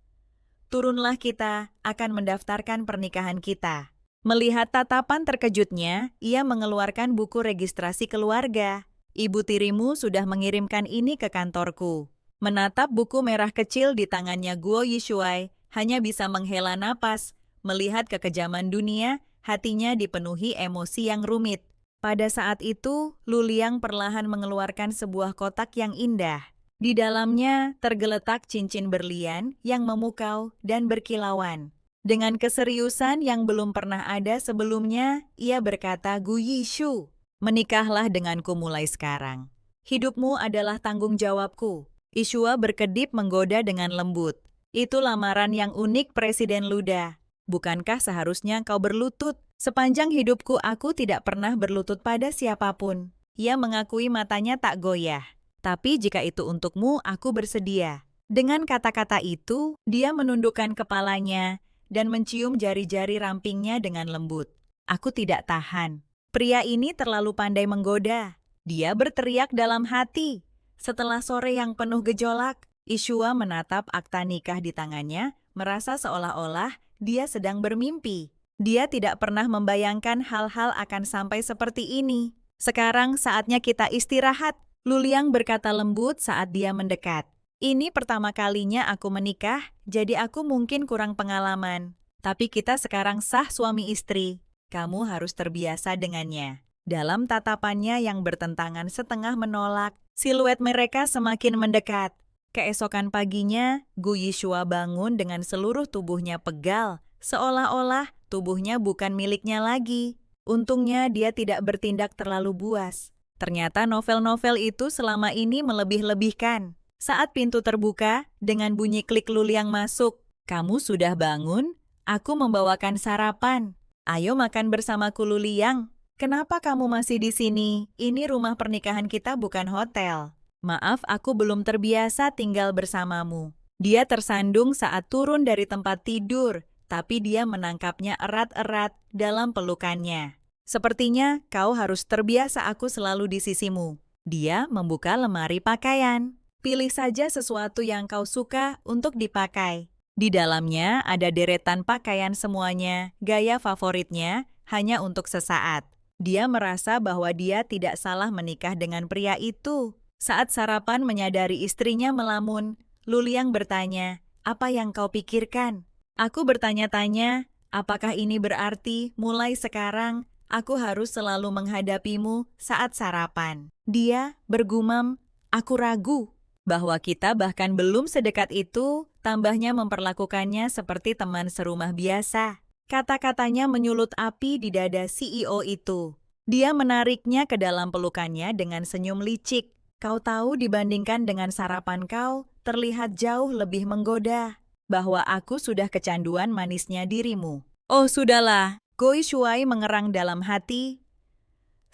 turunlah, kita akan mendaftarkan pernikahan kita. Melihat tatapan terkejutnya, ia mengeluarkan buku registrasi keluarga. Ibu tirimu sudah mengirimkan ini ke kantorku. Menatap buku merah kecil di tangannya Guo Yishuai, hanya bisa menghela napas. Melihat kekejaman dunia, hatinya dipenuhi emosi yang rumit. Pada saat itu, Luliang perlahan mengeluarkan sebuah kotak yang indah. Di dalamnya tergeletak cincin berlian yang memukau dan berkilauan. Dengan keseriusan yang belum pernah ada sebelumnya, ia berkata, Gu Yishu, menikahlah denganku mulai sekarang. Hidupmu adalah tanggung jawabku. Ishua berkedip menggoda dengan lembut. Itu lamaran yang unik, Presiden Luda. Bukankah seharusnya kau berlutut? Sepanjang hidupku aku tidak pernah berlutut pada siapapun. Ia mengakui, matanya tak goyah. Tapi jika itu untukmu, aku bersedia. Dengan kata-kata itu, dia menundukkan kepalanya dan mencium jari-jari rampingnya dengan lembut. Aku tidak tahan. Pria ini terlalu pandai menggoda. Dia berteriak dalam hati. Setelah sore yang penuh gejolak, Ishua menatap akta nikah di tangannya, merasa seolah-olah dia sedang bermimpi. Dia tidak pernah membayangkan hal-hal akan sampai seperti ini. Sekarang saatnya kita istirahat, Luliang berkata lembut saat dia mendekat. Ini pertama kalinya aku menikah, jadi aku mungkin kurang pengalaman. Tapi kita sekarang sah suami istri. Kamu harus terbiasa dengannya. Dalam tatapannya yang bertentangan setengah menolak, siluet mereka semakin mendekat. Keesokan paginya, Gu Yishua bangun dengan seluruh tubuhnya pegal, seolah-olah tubuhnya bukan miliknya lagi. Untungnya dia tidak bertindak terlalu buas. Ternyata novel-novel itu selama ini melebih-lebihkan. Saat pintu terbuka, dengan bunyi klik Luliang masuk. Kamu sudah bangun? Aku membawakan sarapan. Ayo makan bersamaku, Luliang. Kenapa kamu masih di sini? Ini rumah pernikahan kita, bukan hotel. Maaf, aku belum terbiasa tinggal bersamamu. Dia tersandung saat turun dari tempat tidur, tapi dia menangkapnya erat-erat dalam pelukannya. Sepertinya kau harus terbiasa aku selalu di sisimu. Dia membuka lemari pakaian. Pilih saja sesuatu yang kau suka untuk dipakai. Di dalamnya ada deretan pakaian semuanya, gaya favoritnya, hanya untuk sesaat. Dia merasa bahwa dia tidak salah menikah dengan pria itu. Saat sarapan menyadari istrinya melamun, Luliang bertanya, apa yang kau pikirkan? Aku bertanya-tanya, apakah ini berarti mulai sekarang aku harus selalu menghadapimu saat sarapan? Dia bergumam, aku ragu. Bahwa kita bahkan belum sedekat itu, tambahnya memperlakukannya seperti teman serumah biasa. Kata-katanya menyulut api di dada CEO itu. Dia menariknya ke dalam pelukannya dengan senyum licik. Kau tahu, dibandingkan dengan sarapan kau, terlihat jauh lebih menggoda. Bahwa aku sudah kecanduan manisnya dirimu. Oh sudahlah, Go Shuai mengerang dalam hati.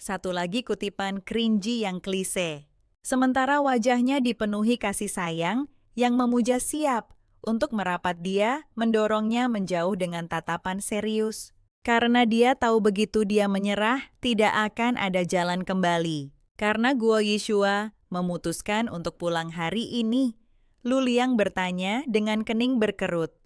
Satu lagi kutipan cringy yang klise. Sementara wajahnya dipenuhi kasih sayang yang memuja siap untuk merapat dia, mendorongnya menjauh dengan tatapan serius. Karena dia tahu begitu dia menyerah, tidak akan ada jalan kembali. Karena Guo Yishua memutuskan untuk pulang hari ini. Lu Liang bertanya dengan kening berkerut.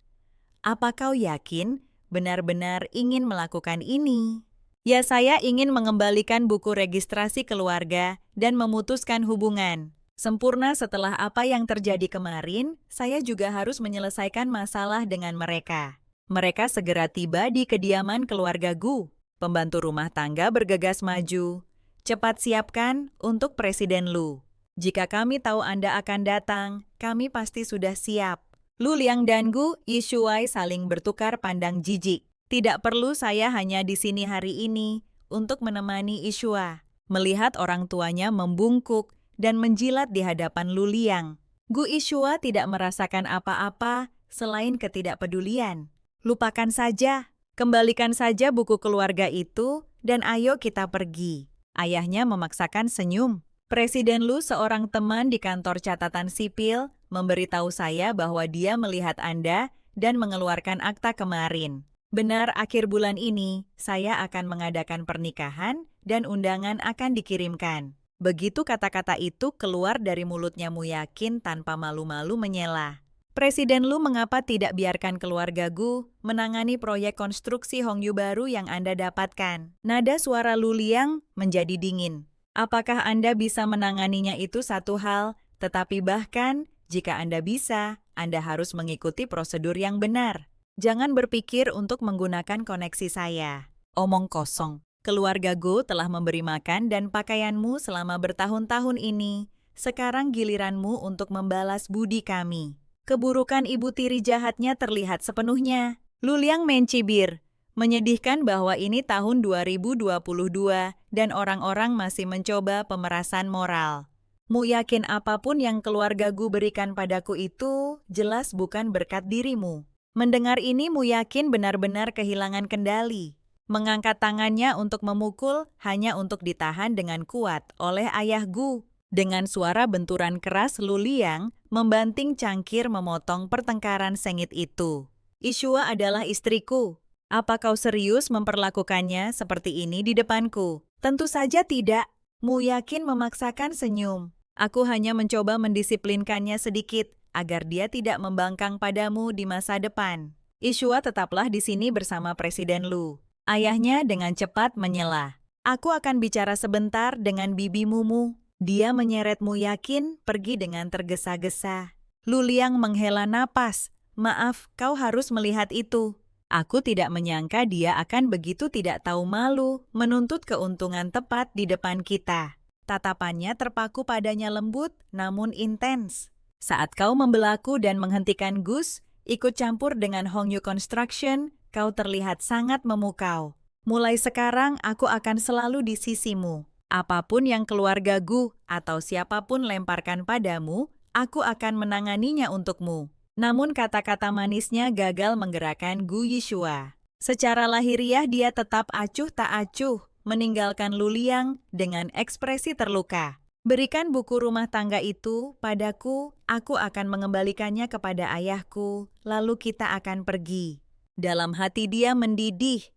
Apa kau yakin benar-benar ingin melakukan ini? Ya, saya ingin mengembalikan buku registrasi keluarga dan memutuskan hubungan. Sempurna setelah apa yang terjadi kemarin, saya juga harus menyelesaikan masalah dengan mereka. Mereka segera tiba di kediaman keluarga Gu. Pembantu rumah tangga bergegas maju. Cepat siapkan untuk Presiden Lu. Jika kami tahu Anda akan datang, kami pasti sudah siap. Lu Liang dan Gu Yishuai saling bertukar pandang jijik. Tidak perlu, saya hanya di sini hari ini untuk menemani Yishua. Melihat orang tuanya membungkuk dan menjilat di hadapan Lu Liang. Gu Yishua tidak merasakan apa-apa selain ketidakpedulian. Lupakan saja, kembalikan saja buku keluarga itu dan ayo kita pergi. Ayahnya memaksakan senyum. Presiden Lu, seorang teman di kantor catatan sipil, memberitahu saya bahwa dia melihat Anda dan mengeluarkan akta kemarin. Benar, akhir bulan ini saya akan mengadakan pernikahan dan undangan akan dikirimkan. Begitu kata-kata itu keluar dari mulutnya Mu Yakin tanpa malu-malu menyela. Presiden Lu, mengapa tidak biarkan keluarga Gu menangani proyek konstruksi Hongyu baru yang Anda dapatkan? Nada suara Lu Liang menjadi dingin. Apakah Anda bisa menanganinya itu satu hal, tetapi bahkan jika Anda bisa, Anda harus mengikuti prosedur yang benar. Jangan berpikir untuk menggunakan koneksi saya. Omong kosong. Keluarga Gu telah memberi makan dan pakaianmu selama bertahun-tahun ini. Sekarang giliranmu untuk membalas budi kami. Keburukan ibu tiri jahatnya terlihat sepenuhnya. Lu Liang mencibir. Menyedihkan bahwa ini tahun 2022 dan orang-orang masih mencoba pemerasan moral. Mu yakin apapun yang keluarga Gu berikan padaku itu jelas bukan berkat dirimu. Mendengar ini Mu Yakin benar-benar kehilangan kendali. Mengangkat tangannya untuk memukul hanya untuk ditahan dengan kuat oleh ayah Gu. Dengan suara benturan keras Lu Liang membanting cangkir memotong pertengkaran sengit itu. Yishua adalah istriku. Apa kau serius memperlakukannya seperti ini di depanku? Tentu saja tidak. Mu Yakin memaksakan senyum. Aku hanya mencoba mendisiplinkannya sedikit agar dia tidak membangkang padamu di masa depan. Yishua tetaplah di sini bersama Presiden Lu. Ayahnya dengan cepat menyela. Aku akan bicara sebentar dengan bibi Mumu. Dia menyeret Mu Yakin pergi dengan tergesa-gesa. Lu Liang menghela napas. Maaf, kau harus melihat itu. Aku tidak menyangka dia akan begitu tidak tahu malu menuntut keuntungan tepat di depan kita. Tatapannya terpaku padanya lembut namun intens. Saat kau membelaku dan menghentikan Gus, ikut campur dengan Hongyu Construction, kau terlihat sangat memukau. Mulai sekarang aku akan selalu di sisimu. Apapun yang keluarga Gu atau siapapun lemparkan padamu, aku akan menanganinya untukmu. Namun kata-kata manisnya gagal menggerakkan Gu Yishua. Secara lahiriah dia tetap acuh tak acuh, meninggalkan Lu Liang dengan ekspresi terluka. Berikan buku rumah tangga itu padaku, aku akan mengembalikannya kepada ayahku, lalu kita akan pergi. Dalam hati dia mendidih.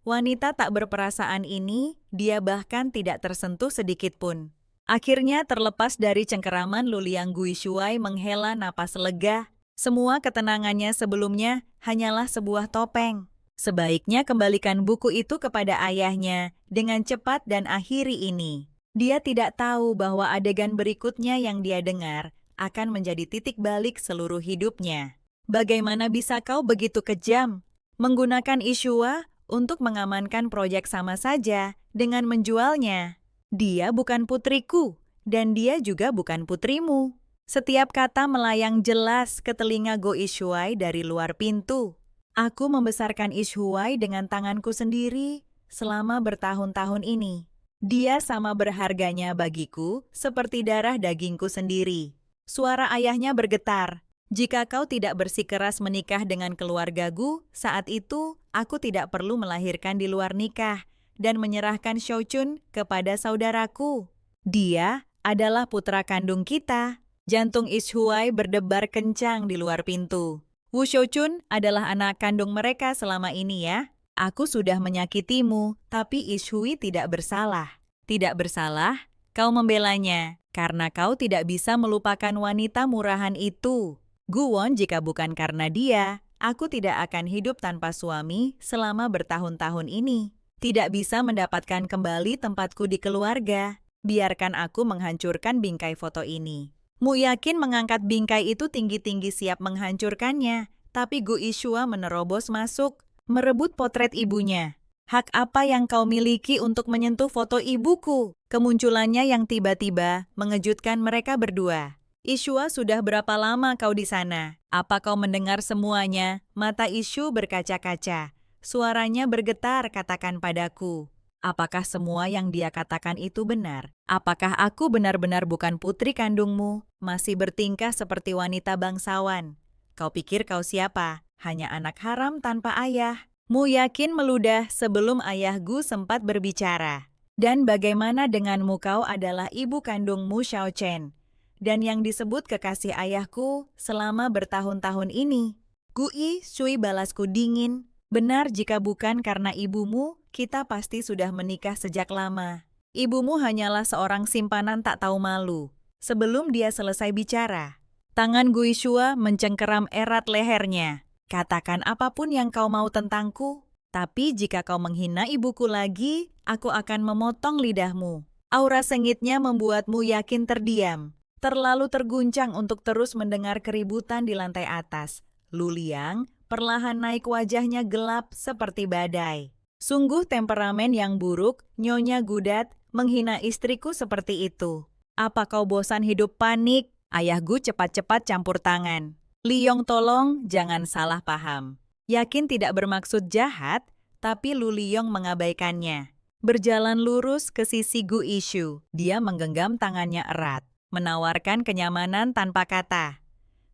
Wanita tak berperasaan ini, dia bahkan tidak tersentuh sedikit pun. Akhirnya terlepas dari cengkeraman Lu Liang, Gu Yishuai menghela napas lega. Semua ketenangannya sebelumnya hanyalah sebuah topeng. Sebaiknya kembalikan buku itu kepada ayahnya dengan cepat dan akhiri ini. Dia tidak tahu bahwa adegan berikutnya yang dia dengar akan menjadi titik balik seluruh hidupnya. Bagaimana bisa kau begitu kejam? Menggunakan Yishua untuk mengamankan proyek sama saja dengan menjualnya. Dia bukan putriku, dan dia juga bukan putrimu. Setiap kata melayang jelas ke telinga Go Yishuai dari luar pintu. Aku membesarkan Yishuai dengan tanganku sendiri selama bertahun-tahun ini. Dia sama berharganya bagiku seperti darah dagingku sendiri. Suara ayahnya bergetar. Jika kau tidak bersikeras menikah dengan keluargaku, saat itu aku tidak perlu melahirkan di luar nikah dan menyerahkan Shouchun kepada saudaraku. Dia adalah putra kandung kita. Jantung Ishuai berdebar kencang di luar pintu. Wu Shouchun adalah anak kandung mereka selama ini ya. Aku sudah menyakitimu, tapi Ishui tidak bersalah. Tidak bersalah? Kau membelanya, karena kau tidak bisa melupakan wanita murahan itu. Guwon, jika bukan karena dia, aku tidak akan hidup tanpa suami selama bertahun-tahun ini. Tidak bisa mendapatkan kembali tempatku di keluarga. Biarkan aku menghancurkan bingkai foto ini. Mu Yakin mengangkat bingkai itu tinggi-tinggi siap menghancurkannya, tapi Gu Ishua menerobos masuk, merebut potret ibunya. Hak apa yang kau miliki untuk menyentuh foto ibuku? Kemunculannya yang tiba-tiba mengejutkan mereka berdua. Ishua, sudah berapa lama kau di sana? Apa kau mendengar semuanya? Mata Ishu berkaca-kaca. Suaranya bergetar, katakan padaku. Apakah semua yang dia katakan itu benar? Apakah aku benar-benar bukan putri kandungmu? Masih bertingkah seperti wanita bangsawan. Kau pikir kau siapa? Hanya anak haram tanpa ayah. Mu Yakin meludah sebelum ayah Gu sempat berbicara. Dan bagaimana denganmu, kau adalah ibu kandungmu Xiao Chen. Dan yang disebut kekasih ayahku selama bertahun-tahun ini. Gui Shui, balasku dingin. Benar, jika bukan karena ibumu, kita pasti sudah menikah sejak lama. Ibumu hanyalah seorang simpanan tak tahu malu. Sebelum dia selesai bicara, tangan Gui Shua mencengkeram erat lehernya. Katakan apapun yang kau mau tentangku, tapi jika kau menghina ibuku lagi, aku akan memotong lidahmu. Aura sengitnya membuatmu Yakin terdiam. Terlalu terguncang untuk terus mendengar keributan di lantai atas. Lu Liang perlahan naik, wajahnya gelap seperti badai. Sungguh temperamen yang buruk, Nyonya Gudat, menghina istriku seperti itu. Apa kau bosan hidup panik? Ayah Gu cepat-cepat campur tangan. Liong, tolong jangan salah paham. Yakin tidak bermaksud jahat, tapi Lu Liong mengabaikannya. Berjalan lurus ke sisi Gu Ishu, dia menggenggam tangannya erat, menawarkan kenyamanan tanpa kata.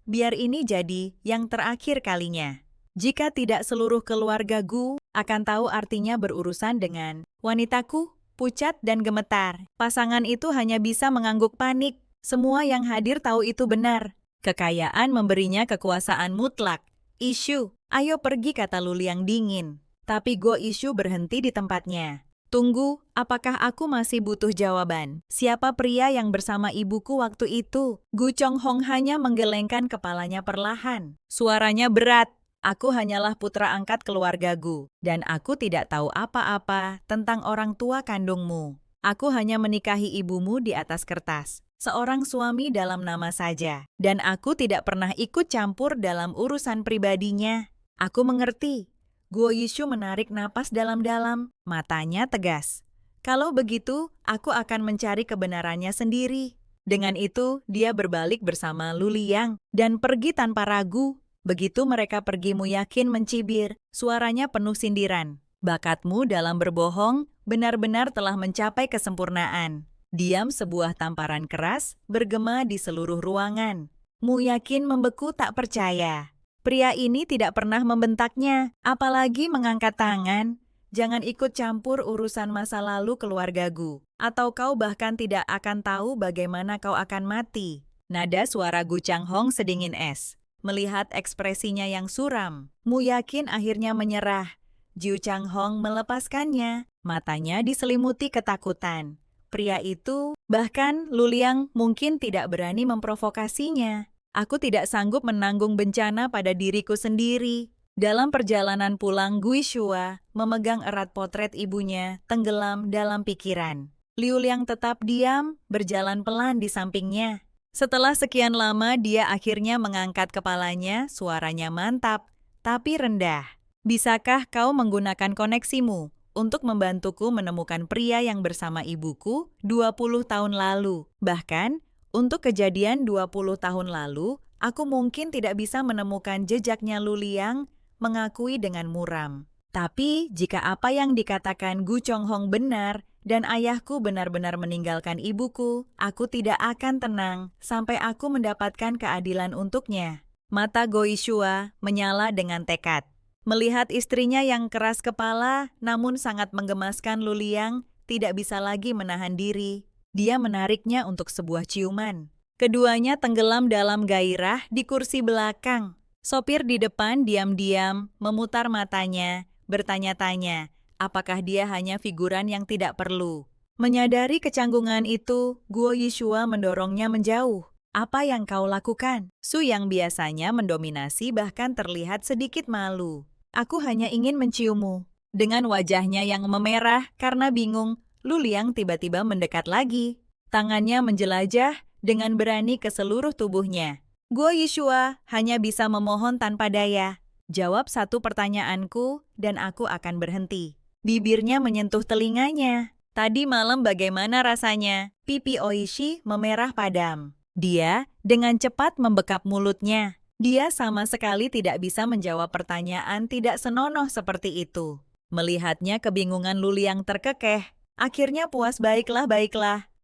Biar ini jadi yang terakhir kalinya. Jika tidak, seluruh keluarga Gu akan tahu artinya berurusan dengan wanitaku. Pucat dan gemetar. Pasangan itu hanya bisa mengangguk panik. Semua yang hadir tahu itu benar. Kekayaan memberinya kekuasaan mutlak. Ishu, ayo pergi, kata Lu Liang dingin. Tapi Go Ishu berhenti di tempatnya. Tunggu, apakah aku masih butuh jawaban? Siapa pria yang bersama ibuku waktu itu? Gu Chonghong hanya menggelengkan kepalanya perlahan. Suaranya berat. Aku hanyalah putra angkat keluarga Gu, dan aku tidak tahu apa-apa tentang orang tua kandungmu. Aku hanya menikahi ibumu di atas kertas. Seorang suami dalam nama saja. Dan aku tidak pernah ikut campur dalam urusan pribadinya. Aku mengerti. Guo Yishu menarik napas dalam-dalam, matanya tegas. Kalau begitu, aku akan mencari kebenarannya sendiri. Dengan itu, dia berbalik bersama Lu Liang dan pergi tanpa ragu. Begitu mereka pergi, Mu Yakin mencibir, suaranya penuh sindiran. Bakatmu dalam berbohong benar-benar telah mencapai kesempurnaan. Diam, sebuah tamparan keras bergema di seluruh ruangan. Mu Yakin membeku tak percaya. Pria ini tidak pernah membentaknya, apalagi mengangkat tangan. Jangan ikut campur urusan masa lalu keluarga Gu, atau kau bahkan tidak akan tahu bagaimana kau akan mati. Nada suara Gu Changhong sedingin es. Melihat ekspresinya yang suram, Mu Yakin akhirnya menyerah. Jiu Changhong melepaskannya, matanya diselimuti ketakutan. Pria itu, bahkan Lu Liang mungkin tidak berani memprovokasinya. Aku tidak sanggup menanggung bencana pada diriku sendiri. Dalam perjalanan pulang, Gui Shua memegang erat potret ibunya, tenggelam dalam pikiran. Liu Liang tetap diam, berjalan pelan di sampingnya. Setelah sekian lama, dia akhirnya mengangkat kepalanya, suaranya mantap, tapi rendah. Bisakah kau menggunakan koneksimu untuk membantuku menemukan pria yang bersama ibuku 20 tahun lalu? Bahkan, untuk kejadian 20 tahun lalu, aku mungkin tidak bisa menemukan jejaknya. Lu Liang mengakui dengan muram. Tapi, jika apa yang dikatakan Gu Chonghong benar, dan ayahku benar-benar meninggalkan ibuku, aku tidak akan tenang sampai aku mendapatkan keadilan untuknya. Mata Go Yishua menyala dengan tekad. Melihat istrinya yang keras kepala namun sangat menggemaskan, Lu Liang tidak bisa lagi menahan diri. Dia menariknya untuk sebuah ciuman. Keduanya tenggelam dalam gairah di kursi belakang. Sopir di depan diam-diam memutar matanya, bertanya-tanya, apakah dia hanya figuran yang tidak perlu. Menyadari kecanggungan itu, Guo Yishua mendorongnya menjauh. Apa yang kau lakukan? Su yang biasanya mendominasi bahkan terlihat sedikit malu. Aku hanya ingin menciummu. Dengan wajahnya yang memerah karena bingung, Lu Liang tiba-tiba mendekat lagi. Tangannya menjelajah dengan berani ke seluruh tubuhnya. Guo Yishua hanya bisa memohon tanpa daya. Jawab satu pertanyaanku dan aku akan berhenti. Bibirnya menyentuh telinganya. Tadi malam bagaimana rasanya? Pipi Oishi memerah padam. Dia dengan cepat membekap mulutnya. Dia sama sekali tidak bisa menjawab pertanyaan tidak senonoh seperti itu. Melihatnya kebingungan Lu Liang terkekeh. Akhirnya puas, baiklah.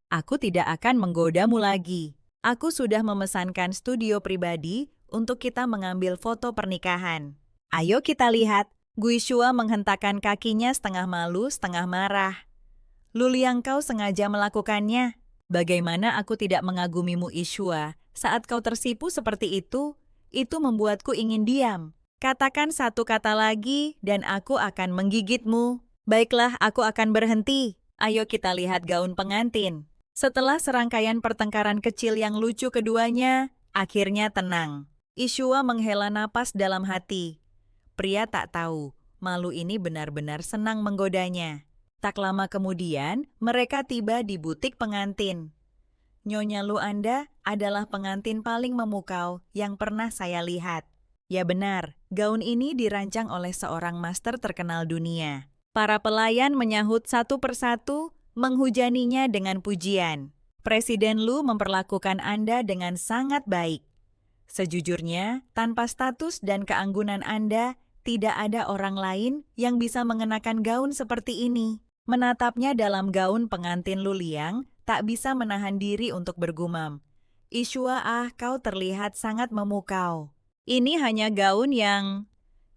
Aku tidak akan menggodamu lagi. Aku sudah memesankan studio pribadi untuk kita mengambil foto pernikahan. Ayo kita lihat. Gu Yishua menghentakkan kakinya setengah malu, setengah marah. Lu Liang, kau sengaja melakukannya. Bagaimana aku tidak mengagumimu, Yishua, saat kau tersipu seperti itu? Itu membuatku ingin diam. Katakan satu kata lagi dan aku akan menggigitmu. Baiklah, aku akan berhenti. Ayo kita lihat gaun pengantin. Setelah serangkaian pertengkaran kecil yang lucu keduanya, akhirnya tenang. Yishua menghela napas dalam hati. Pria tak tahu, malu ini benar-benar senang menggodanya. Tak lama kemudian, mereka tiba di butik pengantin. Nyonya Lu, Anda adalah pengantin paling memukau yang pernah saya lihat. Ya benar, gaun ini dirancang oleh seorang master terkenal dunia. Para pelayan menyahut satu persatu, menghujaninya dengan pujian. Presiden Lu memperlakukan Anda dengan sangat baik. Sejujurnya, tanpa status dan keanggunan Anda, tidak ada orang lain yang bisa mengenakan gaun seperti ini. Menatapnya dalam gaun pengantin, Lu Liang tak bisa menahan diri untuk bergumam. Yishua, kau terlihat sangat memukau. Ini hanya gaun yang...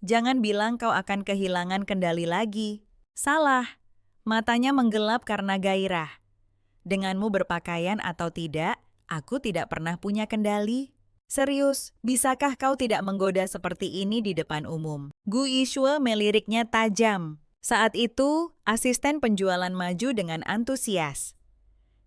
Jangan bilang kau akan kehilangan kendali lagi. Salah. Matanya menggelap karena gairah. Denganmu berpakaian atau tidak, aku tidak pernah punya kendali. Serius, bisakah kau tidak menggoda seperti ini di depan umum? Gu Yishua meliriknya tajam. Saat itu, asisten penjualan maju dengan antusias.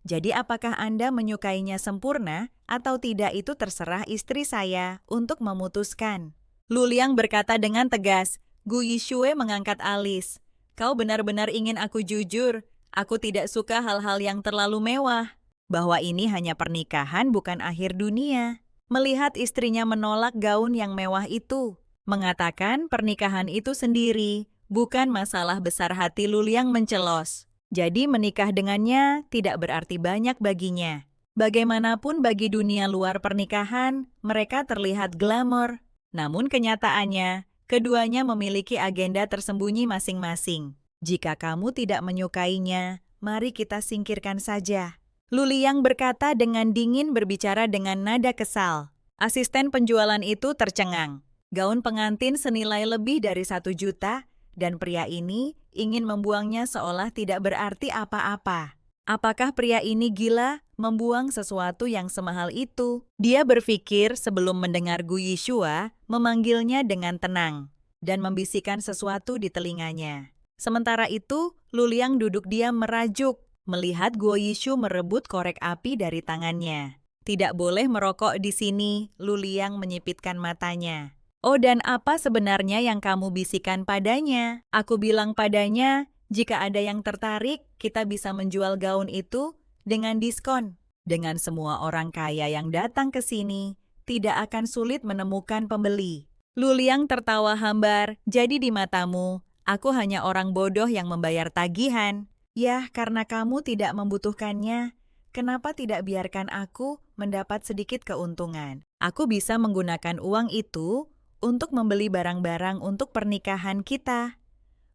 Jadi apakah Anda menyukainya sempurna atau tidak itu terserah istri saya untuk memutuskan. Lu Liang berkata dengan tegas. Gu Yishua mengangkat alis. Kau benar-benar ingin aku jujur. Aku tidak suka hal-hal yang terlalu mewah. Bahwa ini hanya pernikahan bukan akhir dunia. Melihat istrinya menolak gaun yang mewah itu. Mengatakan pernikahan itu sendiri. Bukan masalah besar, hati Lu Liang mencelos. Jadi menikah dengannya tidak berarti banyak baginya. Bagaimanapun bagi dunia luar pernikahan, mereka terlihat glamor. Namun kenyataannya, keduanya memiliki agenda tersembunyi masing-masing. Jika kamu tidak menyukainya, mari kita singkirkan saja. Lu Liang berkata dengan dingin, berbicara dengan nada kesal. Asisten penjualan itu tercengang. Gaun pengantin senilai lebih dari 1 juta, dan pria ini ingin membuangnya seolah tidak berarti apa-apa. Apakah pria ini gila membuang sesuatu yang semahal itu? Dia berpikir sebelum mendengar Gu Yishua memanggilnya dengan tenang dan membisikkan sesuatu di telinganya. Sementara itu, Lu Liang duduk diam merajuk, melihat Guo Yishua merebut korek api dari tangannya. Tidak boleh merokok di sini, Lu Liang menyipitkan matanya. Oh, dan apa sebenarnya yang kamu bisikan padanya? Aku bilang padanya, jika ada yang tertarik, kita bisa menjual gaun itu dengan diskon. Dengan semua orang kaya yang datang ke sini, tidak akan sulit menemukan pembeli. Lu Liang tertawa hambar, jadi di matamu, aku hanya orang bodoh yang membayar tagihan. Yah, karena kamu tidak membutuhkannya, kenapa tidak biarkan aku mendapat sedikit keuntungan? Aku bisa menggunakan uang itu untuk membeli barang-barang untuk pernikahan kita.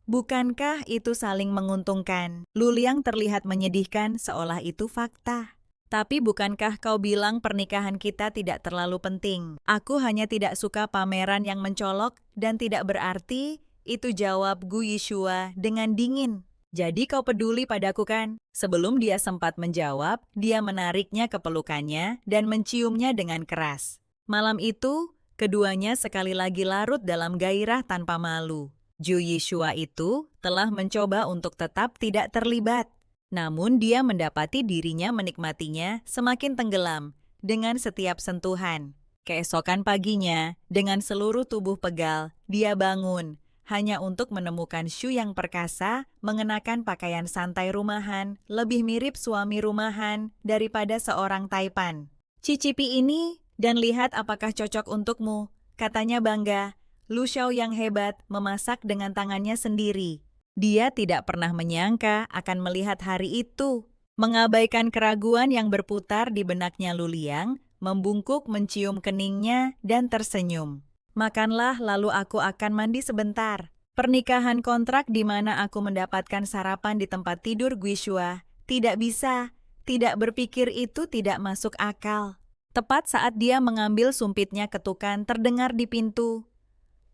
Bukankah itu saling menguntungkan? Lu Liang terlihat menyedihkan seolah itu fakta. Tapi bukankah kau bilang pernikahan kita tidak terlalu penting? Aku hanya tidak suka pameran yang mencolok dan tidak berarti, itu jawab Gu Yishua dengan dingin. Jadi kau peduli padaku kan? Sebelum dia sempat menjawab, dia menariknya ke pelukannya dan menciumnya dengan keras. Malam itu, keduanya sekali lagi larut dalam gairah tanpa malu. Gu Yishua itu telah mencoba untuk tetap tidak terlibat. Namun dia mendapati dirinya menikmatinya semakin tenggelam dengan setiap sentuhan. Keesokan paginya, dengan seluruh tubuh pegal, dia bangun hanya untuk menemukan Shu yang perkasa mengenakan pakaian santai rumahan lebih mirip suami rumahan daripada seorang taipan. Cicipi ini dan lihat apakah cocok untukmu, katanya bangga. Lu Xiao yang hebat memasak dengan tangannya sendiri. Dia tidak pernah menyangka akan melihat hari itu. Mengabaikan keraguan yang berputar di benaknya Lu Liang, membungkuk mencium keningnya dan tersenyum. Makanlah lalu aku akan mandi sebentar. Pernikahan kontrak di mana aku mendapatkan sarapan di tempat tidur Guishua. Tidak bisa. Tidak berpikir itu tidak masuk akal. Tepat saat dia mengambil sumpitnya ketukan terdengar di pintu.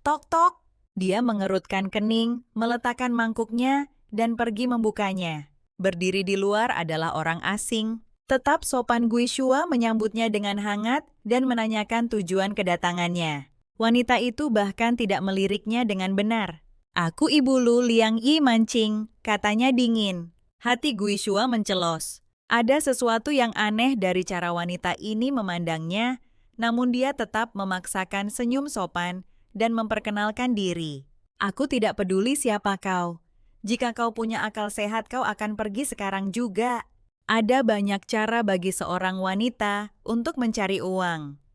Tok-tok. Dia mengerutkan kening, meletakkan mangkuknya, dan pergi membukanya. Berdiri di luar adalah orang asing. Tetap sopan Guishua menyambutnya dengan hangat dan menanyakan tujuan kedatangannya. Wanita itu bahkan tidak meliriknya dengan benar. Aku ibu Lu Liang Yi mancing, katanya dingin. Hati Guishua mencelos. Ada sesuatu yang aneh dari cara wanita ini memandangnya, namun dia tetap memaksakan senyum sopan dan memperkenalkan diri. Aku tidak peduli siapa kau. Jika kau punya akal sehat, kau akan pergi sekarang juga. Ada banyak cara bagi seorang wanita untuk mencari uang.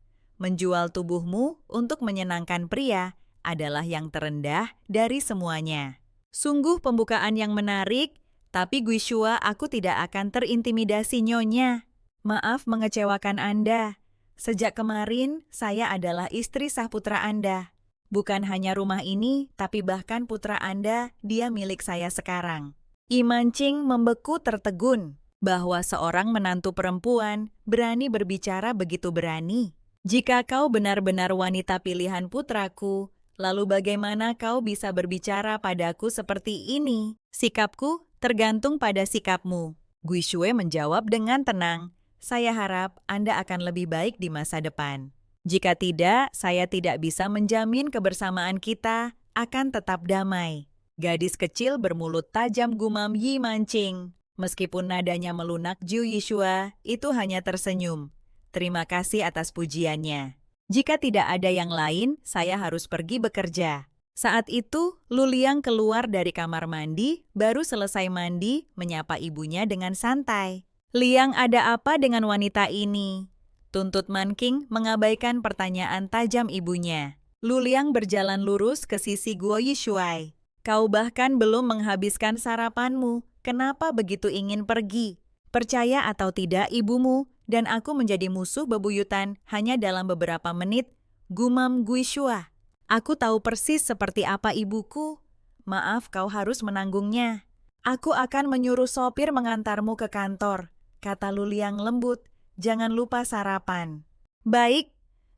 Menjual tubuhmu untuk menyenangkan pria adalah yang terendah dari semuanya. Sungguh pembukaan yang menarik, tapi Guishua, aku tidak akan terintimidasi nyonya. Maaf mengecewakan Anda. Sejak kemarin, saya adalah istri sah putra Anda. Bukan hanya rumah ini, tapi bahkan putra Anda, dia milik saya sekarang. Yi Mancing membeku tertegun bahwa seorang menantu perempuan berani berbicara begitu berani. Jika kau benar-benar wanita pilihan putraku, lalu bagaimana kau bisa berbicara padaku seperti ini? Sikapku tergantung pada sikapmu. Guishue menjawab dengan tenang. Saya harap Anda akan lebih baik di masa depan. Jika tidak, saya tidak bisa menjamin kebersamaan kita akan tetap damai. Gadis kecil bermulut tajam gumam Yi Mancing. Meskipun nadanya melunak, Gu Yishua itu hanya tersenyum. Terima kasih atas pujiannya. Jika tidak ada yang lain, saya harus pergi bekerja. Saat itu, Lu Liang keluar dari kamar mandi, baru selesai mandi, menyapa ibunya dengan santai. Liang, ada apa dengan wanita ini? Tuntut Man King mengabaikan pertanyaan tajam ibunya. Lu Liang berjalan lurus ke sisi Guo Yishuai. Kau bahkan belum menghabiskan sarapanmu. Kenapa begitu ingin pergi? Percaya atau tidak ibumu dan aku menjadi musuh bebuyutan hanya dalam beberapa menit, gumam Guishua. Aku tahu persis seperti apa ibuku. Maaf, kau harus menanggungnya. Aku akan menyuruh sopir mengantarmu ke kantor, kata Lu Liang lembut. Jangan lupa sarapan. Baik.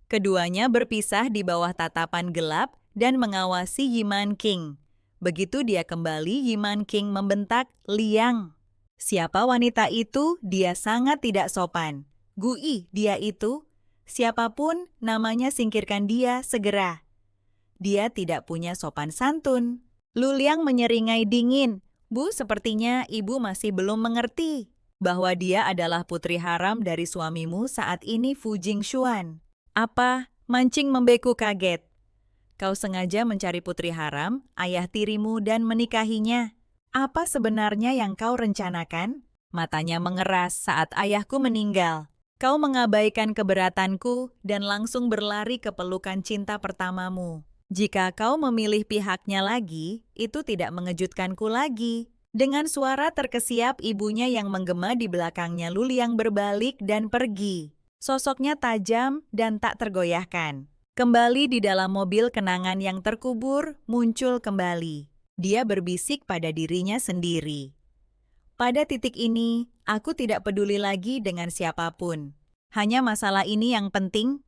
Keduanya berpisah di bawah tatapan gelap dan mengawasi Yi Man King. Begitu dia kembali, Yi Man King membentak, Liang. Siapa wanita itu? Dia sangat tidak sopan. Gui, dia itu. Siapapun, namanya singkirkan dia segera. Dia tidak punya sopan santun. Lu Liang menyeringai dingin. Bu, sepertinya ibu masih belum mengerti bahwa dia adalah putri haram dari suamimu saat ini Fu Jingxuan. Apa? Mancing membeku kaget. Kau sengaja mencari putri haram, ayah tirimu dan menikahinya. Apa sebenarnya yang kau rencanakan? Matanya mengeras saat ayahku meninggal. Kau mengabaikan keberatanku dan langsung berlari ke pelukan cinta pertamamu. Jika kau memilih pihaknya lagi, itu tidak mengejutkanku lagi. Dengan suara terkesiap ibunya yang menggema di belakangnya, Lu Liang berbalik dan pergi. Sosoknya tajam dan tak tergoyahkan. Kembali di dalam mobil, kenangan yang terkubur muncul kembali. Dia berbisik pada dirinya sendiri. Pada titik ini, aku tidak peduli lagi dengan siapapun. Hanya masalah ini yang penting,